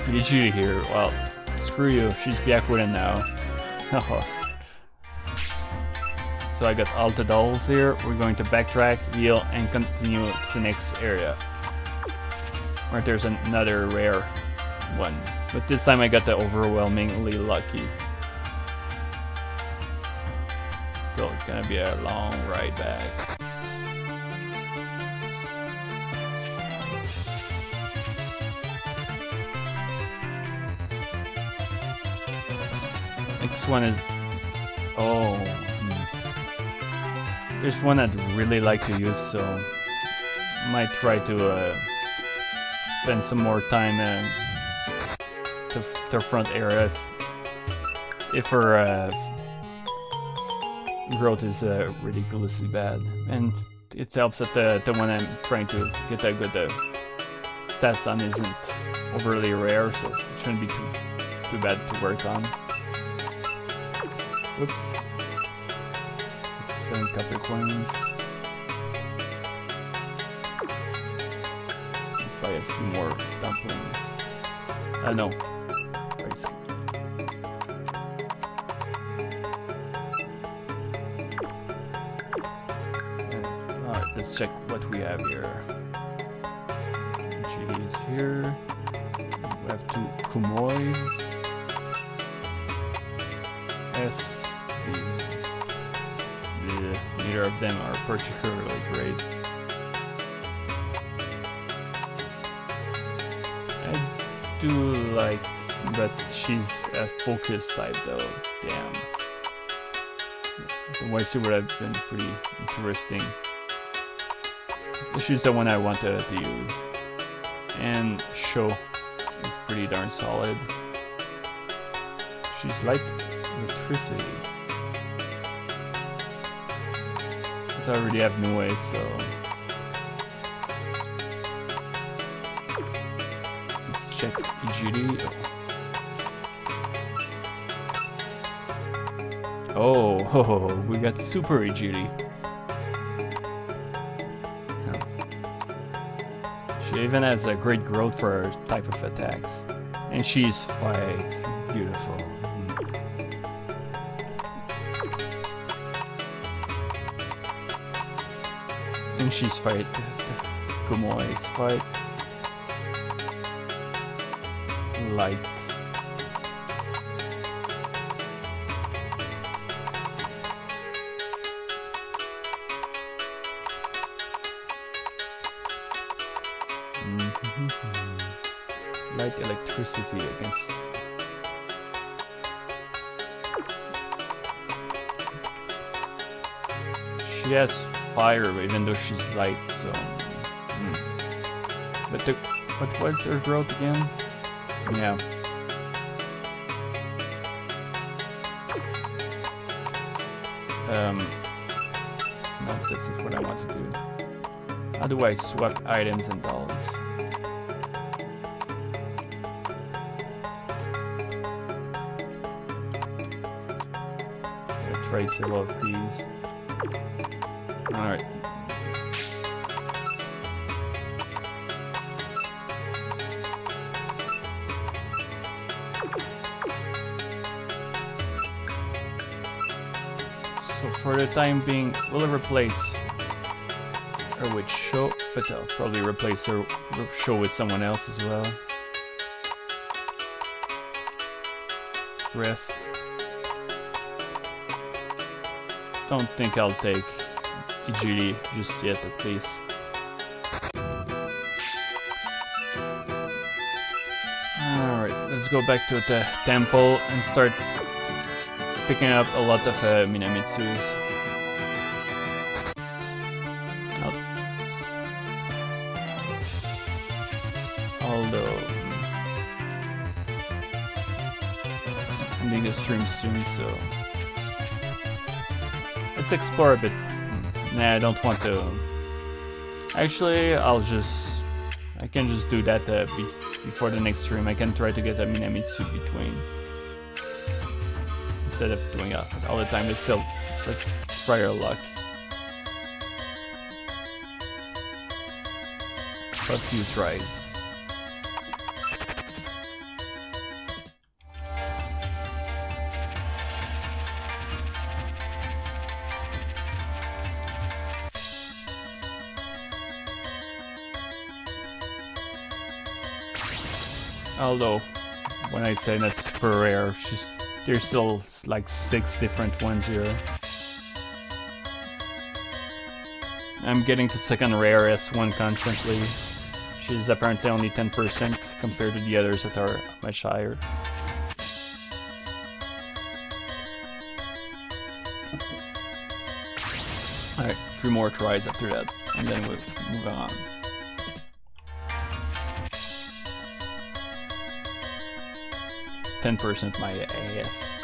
[SPEAKER 1] Ijiri here. Well, screw you, she's Byakuren now. So I got all the dolls here. We're going to backtrack, heal, and continue to the next area. Right, there's another rare one. But this time I got the overwhelmingly lucky. So it's gonna be a long ride back. Next one is... oh... There's one I'd really like to use, so... might try to spend some more time to the front area if her growth is ridiculously bad. And it helps that the one I'm trying to get a good stats on isn't overly rare, so it shouldn't be too bad to work on. Whoops. 7 copper coins. Let's buy a few more dumplings. No. Rice. Alright, let's check what we have here. GD is here. We have 2 Kumois. S. Neither of them are particularly great. I do like, but she's a focus type though. Damn. The Waisi would have been pretty interesting. She's the one I wanted to use. And Sho is pretty darn solid. She's like electricity. I already have no way, so let's Ejiri. Oh, we got super Ejiri. She even has a great growth for her type of attacks. And she's fight. Beautiful. And she's fight. Kumo is fight. Light. Like electricity against. She has fire even though she's light, so. But what was her growth again? Yeah. No, that's not what I want to do. How do I swap items and dolls? Try several of these. Alright. So for the time being, we'll replace her with Show, but I'll probably replace her Show with someone else as well. Rest. Don't think I'll take Ejiri just yet, at least. Alright, let's go back to the temple and start picking up a lot of Minamitsus. Although I'm ending the stream soon, so let's explore a bit. Nah, I don't want to. Actually, I can just do that before the next stream. I can try to get a Minamitsu between. Instead of doing it all the time itself. Let's try our luck. A few tries. Although, when I say that's super rare, there's still like 6 different ones here. I'm getting the second rare S1 constantly. She's apparently only 10% compared to the others that are much higher. Alright, 3 more tries after that, and then we'll move on. %, my AS.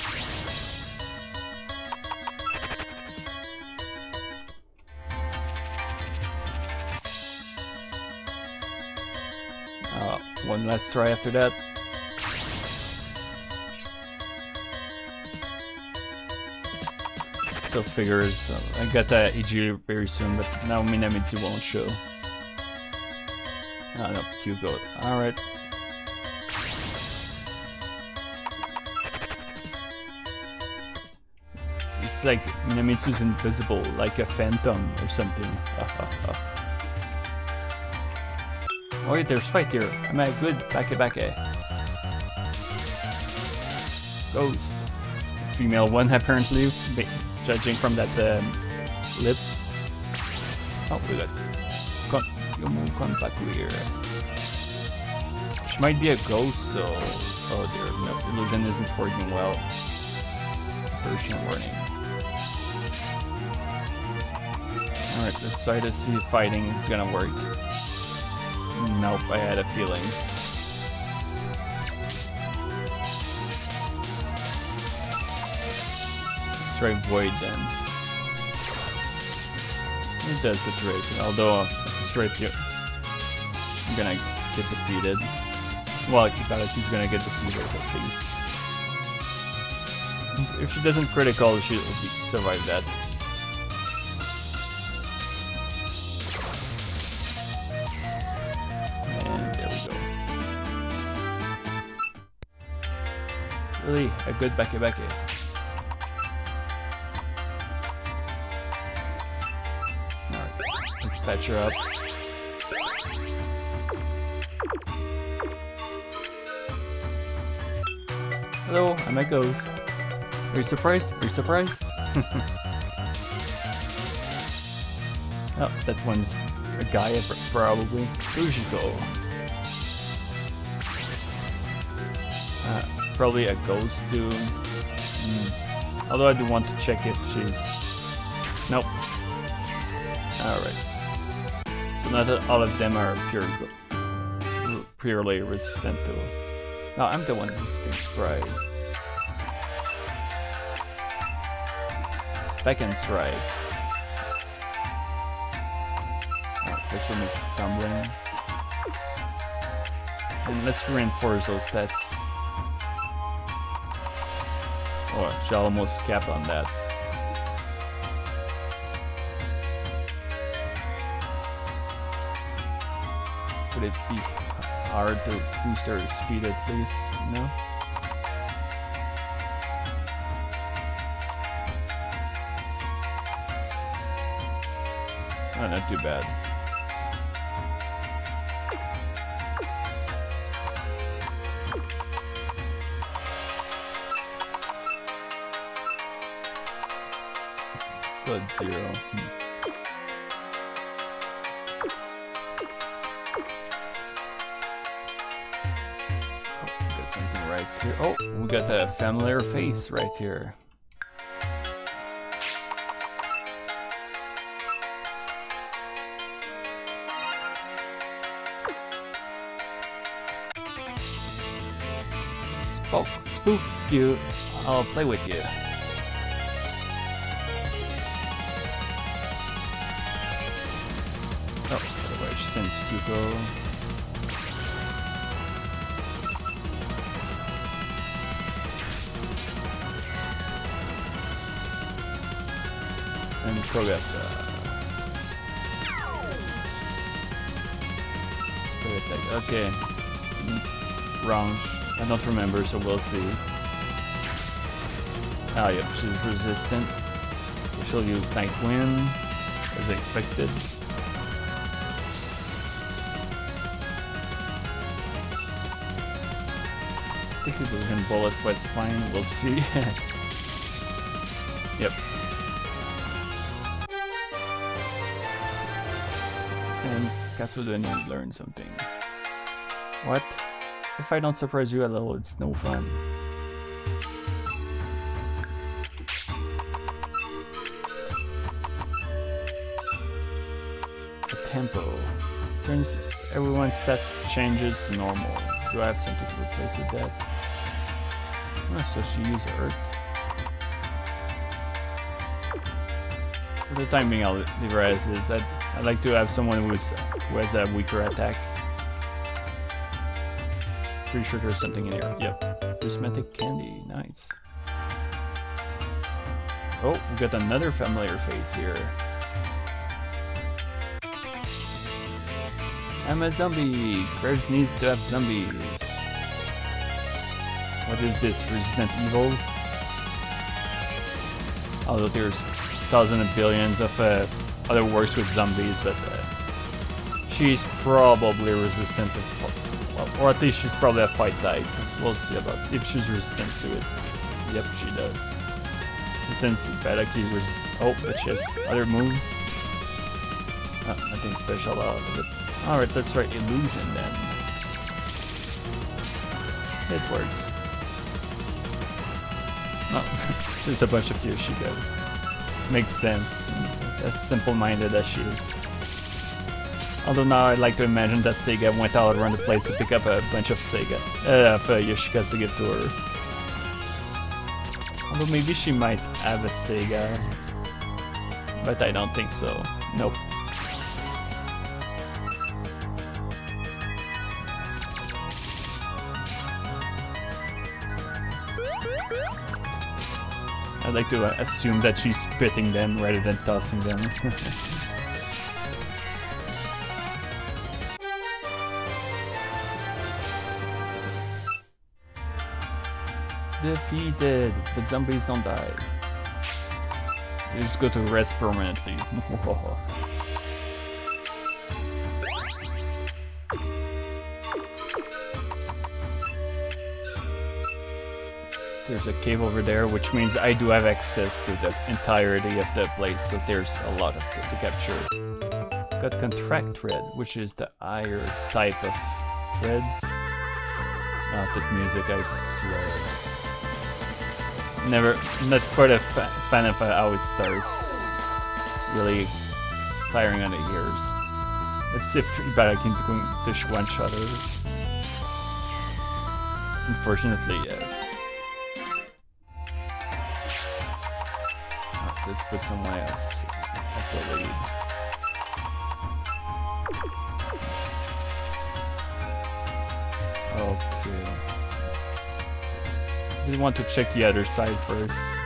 [SPEAKER 1] One last try after that. So figures, I got that EG very soon, but now Minamitsu won't show. Oh no, Q-Goat. Alright. It's like Minamitsu's invisible, like a phantom or something. Oh wait, there's fight here. Am I good? Bake. Ghost. Female one apparently, judging from that lip. Oh, we got Konpaku here. She might be a ghost, so... Oh dear, no, illusion isn't working well. Version warning. Alright, let's try to see if fighting is gonna work. Nope, I had a feeling. Let's try Void then. It does the trick, although if it's right here, I'm gonna get defeated. Well, she's gonna get defeated at least. If she doesn't critical, she'll survive that. And there we go. Really a good Becky. Alright, let's patch her up. Hello, I'm a ghost. Are you surprised? Are you surprised? Oh, that one's a guy, probably. Fujiko. Probably a ghost too. Although I do want to check if she's... Nope. Alright. So not all of them are purely resistant to... No, I'm the one who's being surprised. Back and strike. Oh, this will make it tumbling. And let's reinforce those stats. Oh, she almost capped on that. Would it be hard to boost her speed at least? No? Oh, not too bad. Flood 0. Got something right here. Oh, we got a familiar face right here. Spook you, I'll play with you. Oh, otherwise sends Fuko. And Kogasa. Okay. Wrong. I don't remember, so we'll see. Oh yeah, she's resistant. So she'll use Night Wind, as expected. I think if we can bullet was fine, we'll see. Yep. And Kasudani learned something. What? If I don't surprise you a little, it's no fun. A tempo. Turns everyone's stat changes to normal. Do I have something to replace with that? Oh, so she used Earth. For the time being, I'll leave her as is. I'd like to have someone who has a weaker attack. Pretty sure there's something in here. Yep. Prismatic candy. Nice. Oh, we got another familiar face here. I'm a zombie. Graves needs to have zombies. What is this? Resistant evil? Although there's thousands and billions of other works with zombies, but she's probably resistant to, well, or at least she's probably a fight type. We'll see about if she's resistant to it. Yep, she does. And since Badaki was, oh, but she has other moves. Nothing special out of it. Alright, let's try illusion then. It works. Oh, there's a bunch of Yoshikas. Makes sense. As simple-minded as she is. Although now I'd like to imagine that Sega went all around the place to pick up a bunch of Yoshikas to give to her. Although maybe she might have a Sega. But I don't think so. Nope. I'd like to assume that she's spitting them rather than tossing them. Defeated, but zombies don't die. They just go to rest permanently. There's a cave over there, which means I do have access to the entirety of the place, so there's a lot of it to capture. Got contract thread, which is the higher type of threads. Not that music, I swear. Not quite a fan of how it starts. Really firing on the ears. Let's see if Ibarakin's going to one-shot her. Unfortunately, yes. Let's put someone else at the lead. Okay. We want to check the other side first.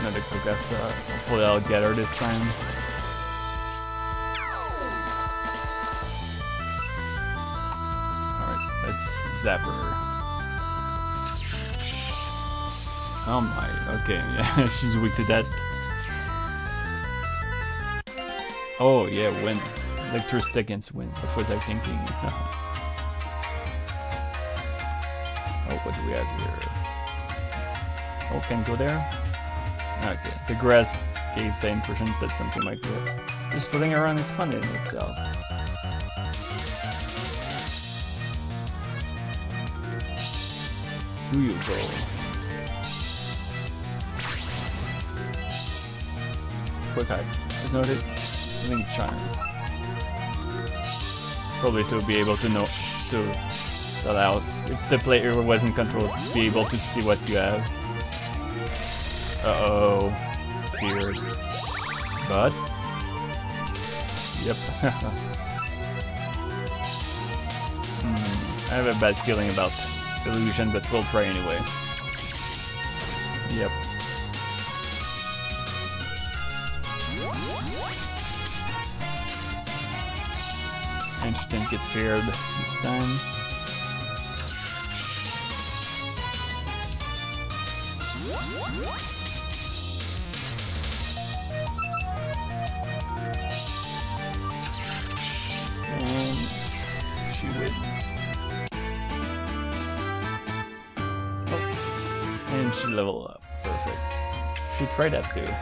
[SPEAKER 1] Another Kogasa. Hopefully I'll get her this time. Alright, let's zap her. Oh my, okay, yeah, she's weak to that. Oh yeah, wind. Electricity against wind. What was I thinking? Oh, what do we have here? Oh, can go there? Okay, the grass gave the impression that something might go. Just floating around is fun in itself. Do you go? Quick eye. There's no living charm. Probably to be able to know to allow if the player wasn't controlled to be able to see what you have. Uh-oh. Weird. But yep. I have a bad feeling about illusion, but we'll try anyway. Yep. And she didn't get feared this time. And she wins. Oh, and she leveled up. Perfect. She tried that too.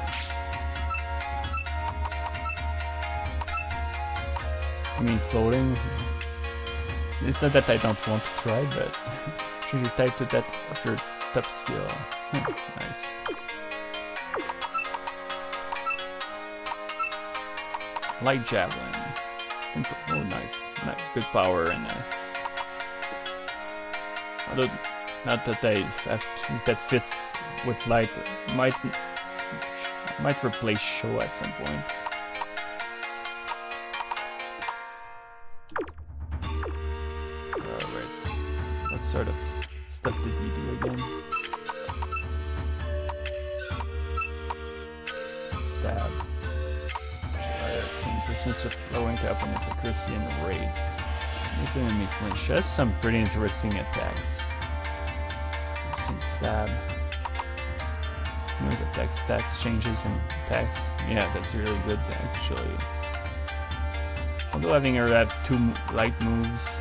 [SPEAKER 1] I mean, floating. It's not that I don't want to try, but should you type to that of your top skill? Nice. Light javelin. Oh, nice. Good power in there. Although, not that I have to, that fits with light. Might replace show at some point. What sort of stuff did you do again? Stab. 10% of lowering to opponent's accuracy and rate. This enemy flinch. She has some pretty interesting attacks. Stab. Knows attack stats, changes and attacks. Yeah, that's really good actually. Although having her have 2 light moves.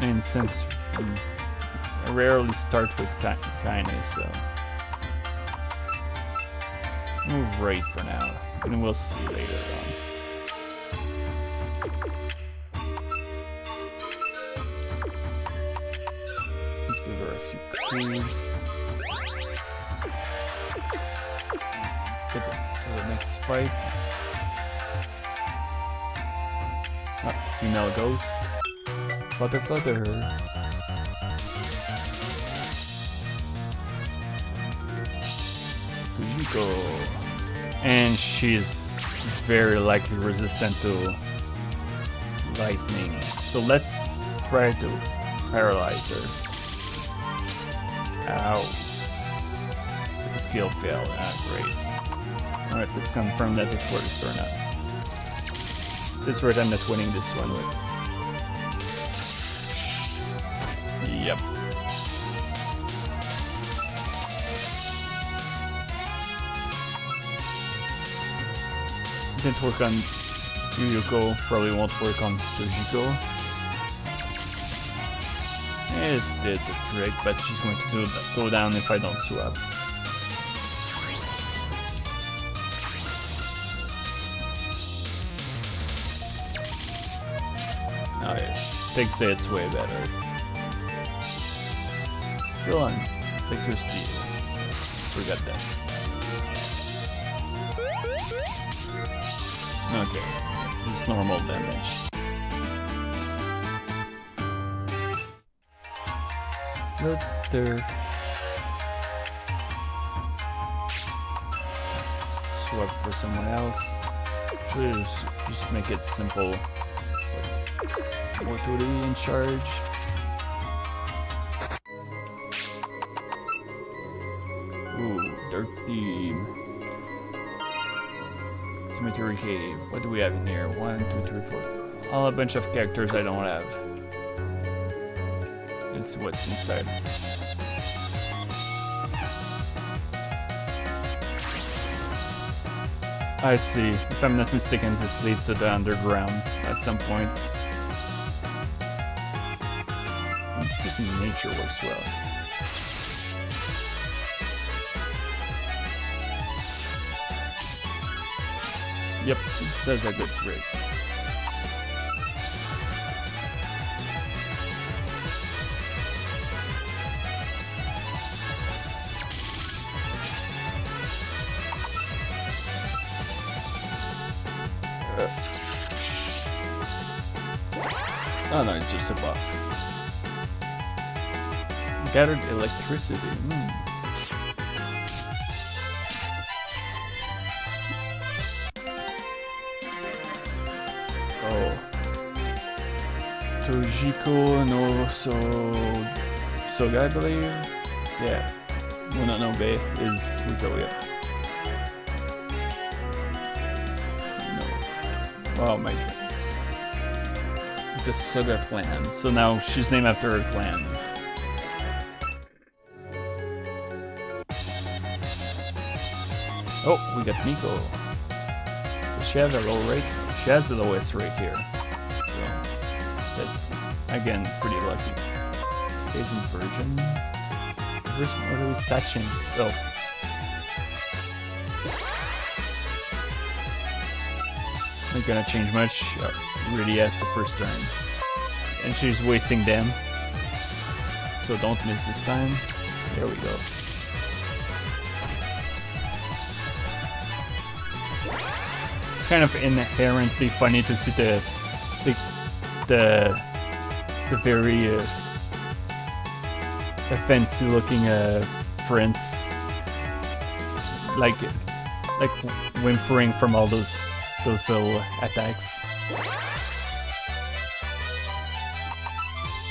[SPEAKER 1] And since I rarely start with kindness, so move right for now, and we'll see later on. Let's give her a few keys. Get to the next fight. Oh, female ghost. Flutter, flutter. Go. And she's very likely resistant to lightning. So let's try to paralyze her. Ow. The skill failed. Ah, great. Alright, let's confirm that it works or not. This rate I'm not winning this one with. Yep. Didn't work on Yuyuko, probably won't work on Sojiko. It did the trick, but she's going to go down if I don't swap. Oh yeah, takes the hits way better. Still on Victor Steel. Forgot that. Okay, just normal damage. There. Swap for someone else. Should just make it simple. Mortuary in charge. Ooh, Dark Team. Cemetery Cave. What do we have in here? 1, 2, 3, 4. All a bunch of characters I don't have. Let's see what's inside. I see. If I'm not mistaken, this leads to the underground at some point. Let's see if nature works well. Yep, that's a good trick. Oh no, it's just a buff. Gathered electricity. Oh. Tojiko no Soga, I believe? Yeah. Mononobe is Futoya. No. Oh my goodness. The Soga clan. So now she's named after her clan. Oh, we got Miko. Does she have a low rate? She has the lowest rate here. So that's again pretty lucky. Phase inversion. Reverse order is touching. So not gonna change much. Really as the first turn. And she's wasting them. So don't miss this time. There we go. It's kind of inherently funny to see the very fancy looking prince like whimpering from all those little attacks.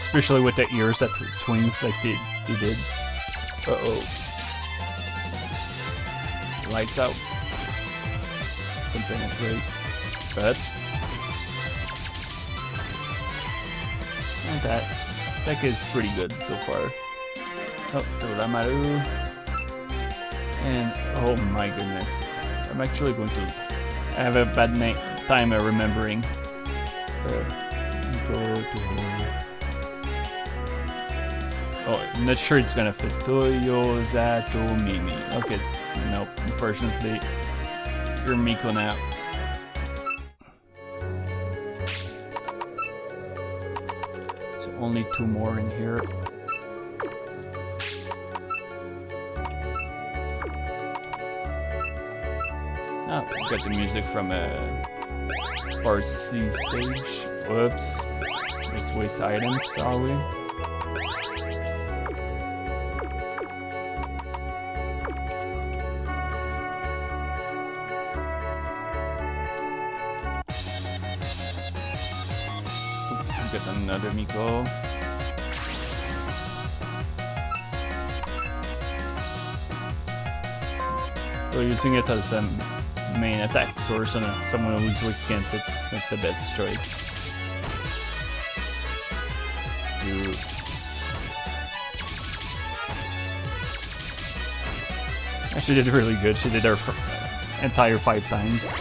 [SPEAKER 1] Especially with the ears that swings like they did. Uh-oh. Lights out. Can penetrate. But and that is pretty good so far. Oh, Toramaru. And oh my goodness. I'm actually going to have a bad time remembering. Go to. Oh, I'm not sure it's gonna fit. Toyo, Zato, Mimi. Okay, nope. Unfortunately, you're Miko now. So only 2 more in here. Ah, we got the music from a Part C stage. Whoops. Let's waste items, are we? another Miko. So using it as a main attack source on someone who's weak against it is not the best choice. She did really good. She did her entire 5 times.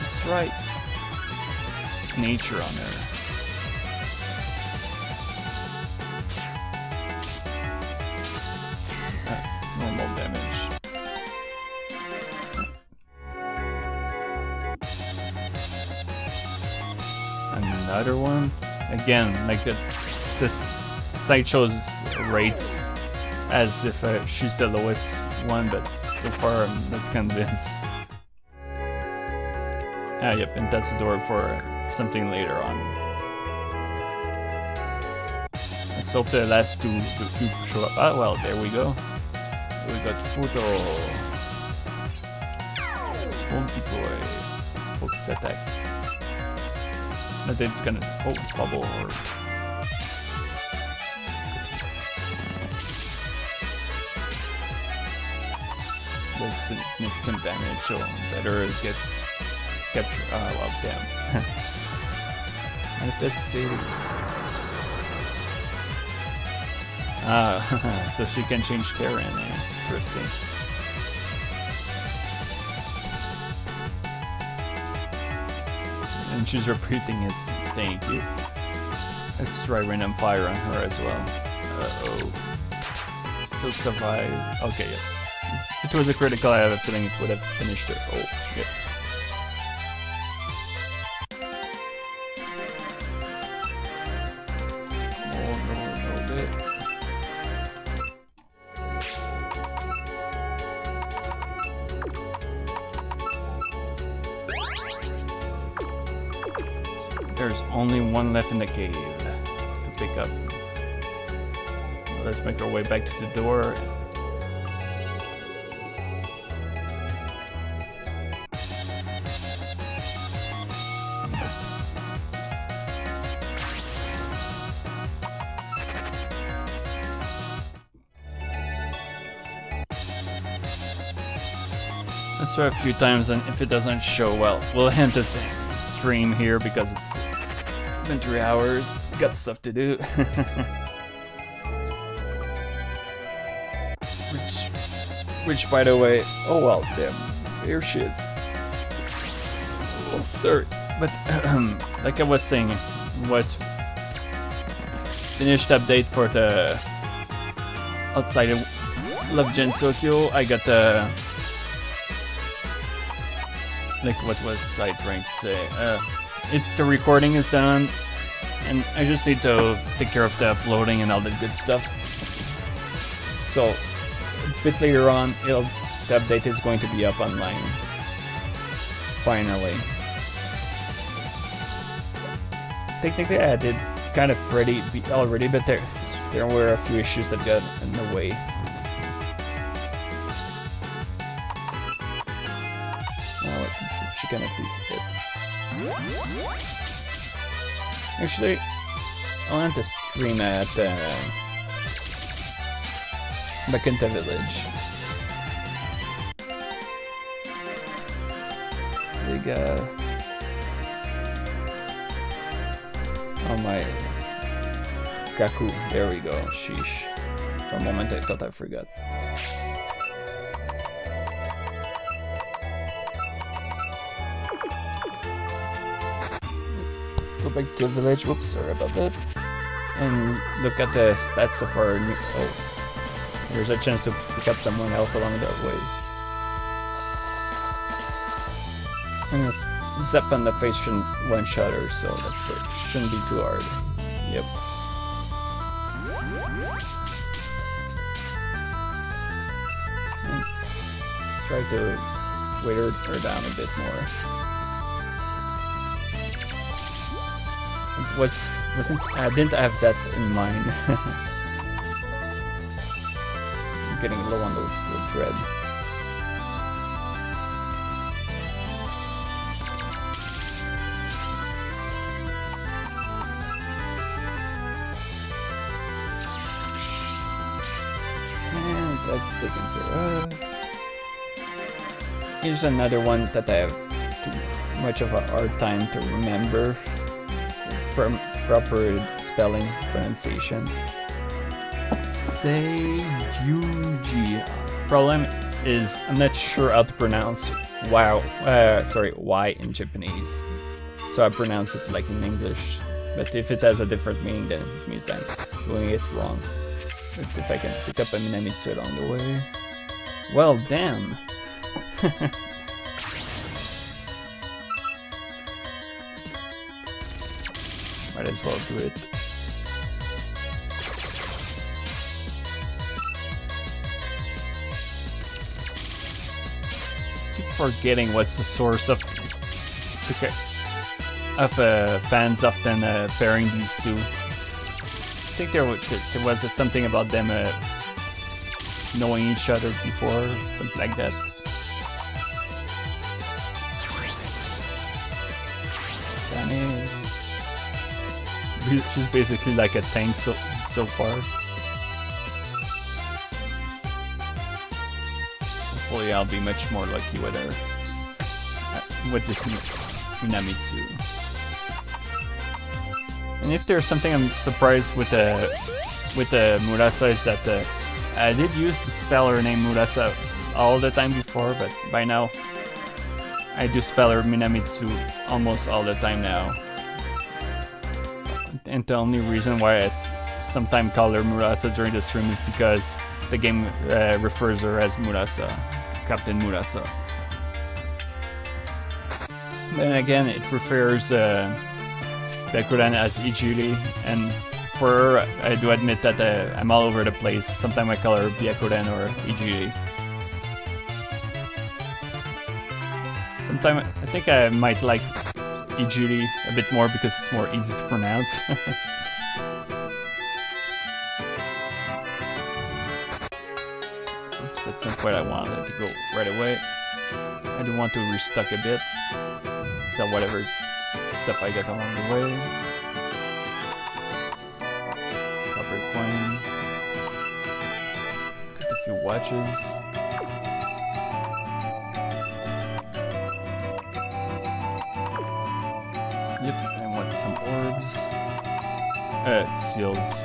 [SPEAKER 1] That's right. Nature on her. Normal damage. Another one. Again, like this site shows rates as if she's the lowest one, but so far I'm not convinced. Ah, yep, and that's the door for something later on. Let's hope the last two show up. Ah, well, there we go. We got Futo. Home deploy. Focus attack. I think it's gonna. Oh, bubble or. Does significant damage, so better get capture. Ah, well, damn. Let's see. Ah, so she can change terrain. Interesting. And she's repeating it. Thank you. Let's try random fire on her as well. Uh-oh. She'll survive. Okay, yeah. If it was a critical, I have a feeling it would have finished her. Oh, yeah. No bit. There's only one left in the cave to pick up. Well, let's make our way back to the door. Let's try a few times, and if it doesn't show well, we'll end the stream here because it's been 3 hours. Got stuff to do. which, by the way, oh well, damn, here she is. Oh, sorry, but like I was saying, was finished update for the outside of Love Gen Tokyo. I got the like what was I trying to say? The recording is done, and I just need to take care of the uploading and all the good stuff. So a bit later on, the update is going to be up online. Finally. Technically, I did kind of ready already, but there were a few issues that got in the way. She can at least hit. Actually, I want to stream at kindda Village. Sega. Oh my. Gaku. There we go. Sheesh. For a moment I thought I forgot. Go back to the village, whoops, sorry about that. And look at the stats of our new. Oh, there's a chance to pick up someone else along that way. And it's Zep on the face shouldn't one-shot her, so that's good. Shouldn't be too hard. Yep. And try to wear her down a bit more. I didn't have that in mind. I'm getting low on those thread. let's take into here's another one that I have too much of a hard time to remember from proper spelling pronunciation. TOWLG. Problem is I'm not sure how to pronounce Y in Japanese, so I pronounce it like in English. But if it has a different meaning, then it means I'm doing it wrong. Let's see if I can pick up a Minamitsu along the way. Well, damn. Might as well do it. Keep forgetting what's the source of fans often pairing these two. I think there was something about them knowing each other before, something like that. Danny. She's basically like a tank so far. Hopefully I'll be much more lucky with her, with this Minamitsu. And if there's something I'm surprised with the Murasa is that I did use to spell her name Murasa all the time before, but by now I do spell her Minamitsu almost all the time now. And the only reason why I sometimes call her Murasa during the stream is because the game refers her as Murasa, Captain Murasa. Then again, it refers Byakuran as Ijiri, and for her, I do admit that I'm all over the place. Sometimes I call her Byakuran or Ijiri. Sometimes I think I might like Ijiri a bit more because it's more easy to pronounce. Oops, that's not what I wanted to go right away. I do want to restock a bit. Sell whatever stuff I got along the way. Copper coin. Got a few watches. Yep, I want some orbs. Seals.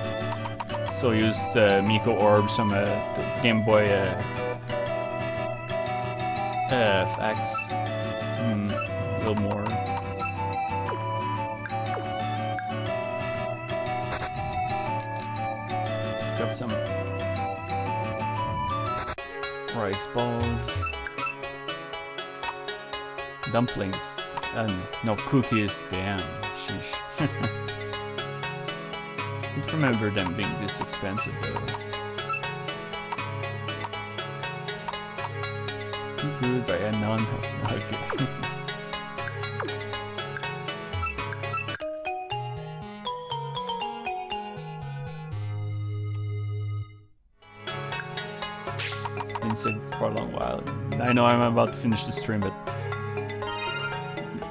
[SPEAKER 1] So used Miko orbs from the Game Boy FX. A little more. Pick up some rice balls. Dumplings. No, cookies, damn, sheesh. I don't remember them being this expensive though. Too good by a non. Okay. It's been said for a long while. I know I'm about to finish the stream, but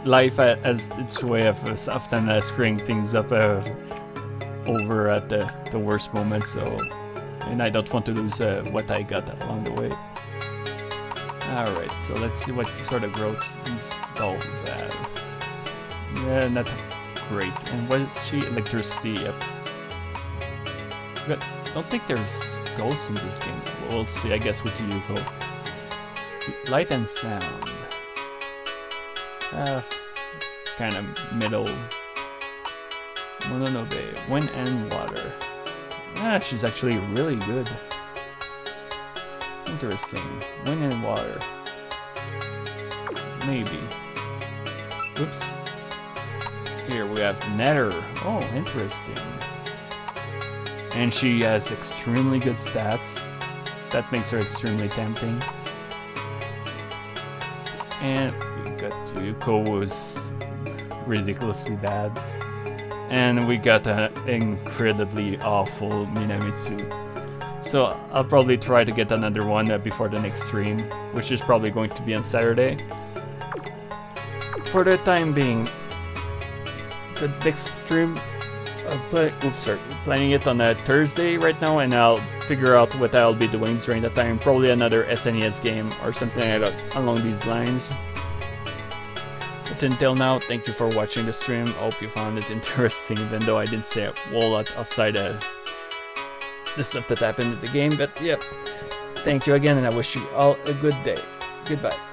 [SPEAKER 1] life has its way of often screwing things up over at the worst moment, so, and I don't want to lose what I got along the way. Alright, so let's see what sort of growths these dolls have. Yeah, not great. And what is she? Electricity, yep. But I don't think there's ghosts in this game. We'll see, I guess, with Yuko. Light and sound. Kind of middle. Mononobe, wind and water. She's actually really good. Interesting. Wind and water. Maybe. Oops. Here we have Nether. Oh, interesting. And she has extremely good stats. That makes her extremely tempting. And we got Yuko, who's ridiculously bad. And we got an incredibly awful Minamitsu. So I'll probably try to get another one before the next stream, which is probably going to be on Saturday. For the time being, the next stream planning it on a Thursday right now, and I'll figure out what I'll be doing during that time. Probably another SNES game or something along these lines. But until now, thank you for watching the stream. Hope you found it interesting, even though I didn't say a whole lot outside the stuff that happened in the game. But yeah, thank you again, and I wish you all a good day. Goodbye.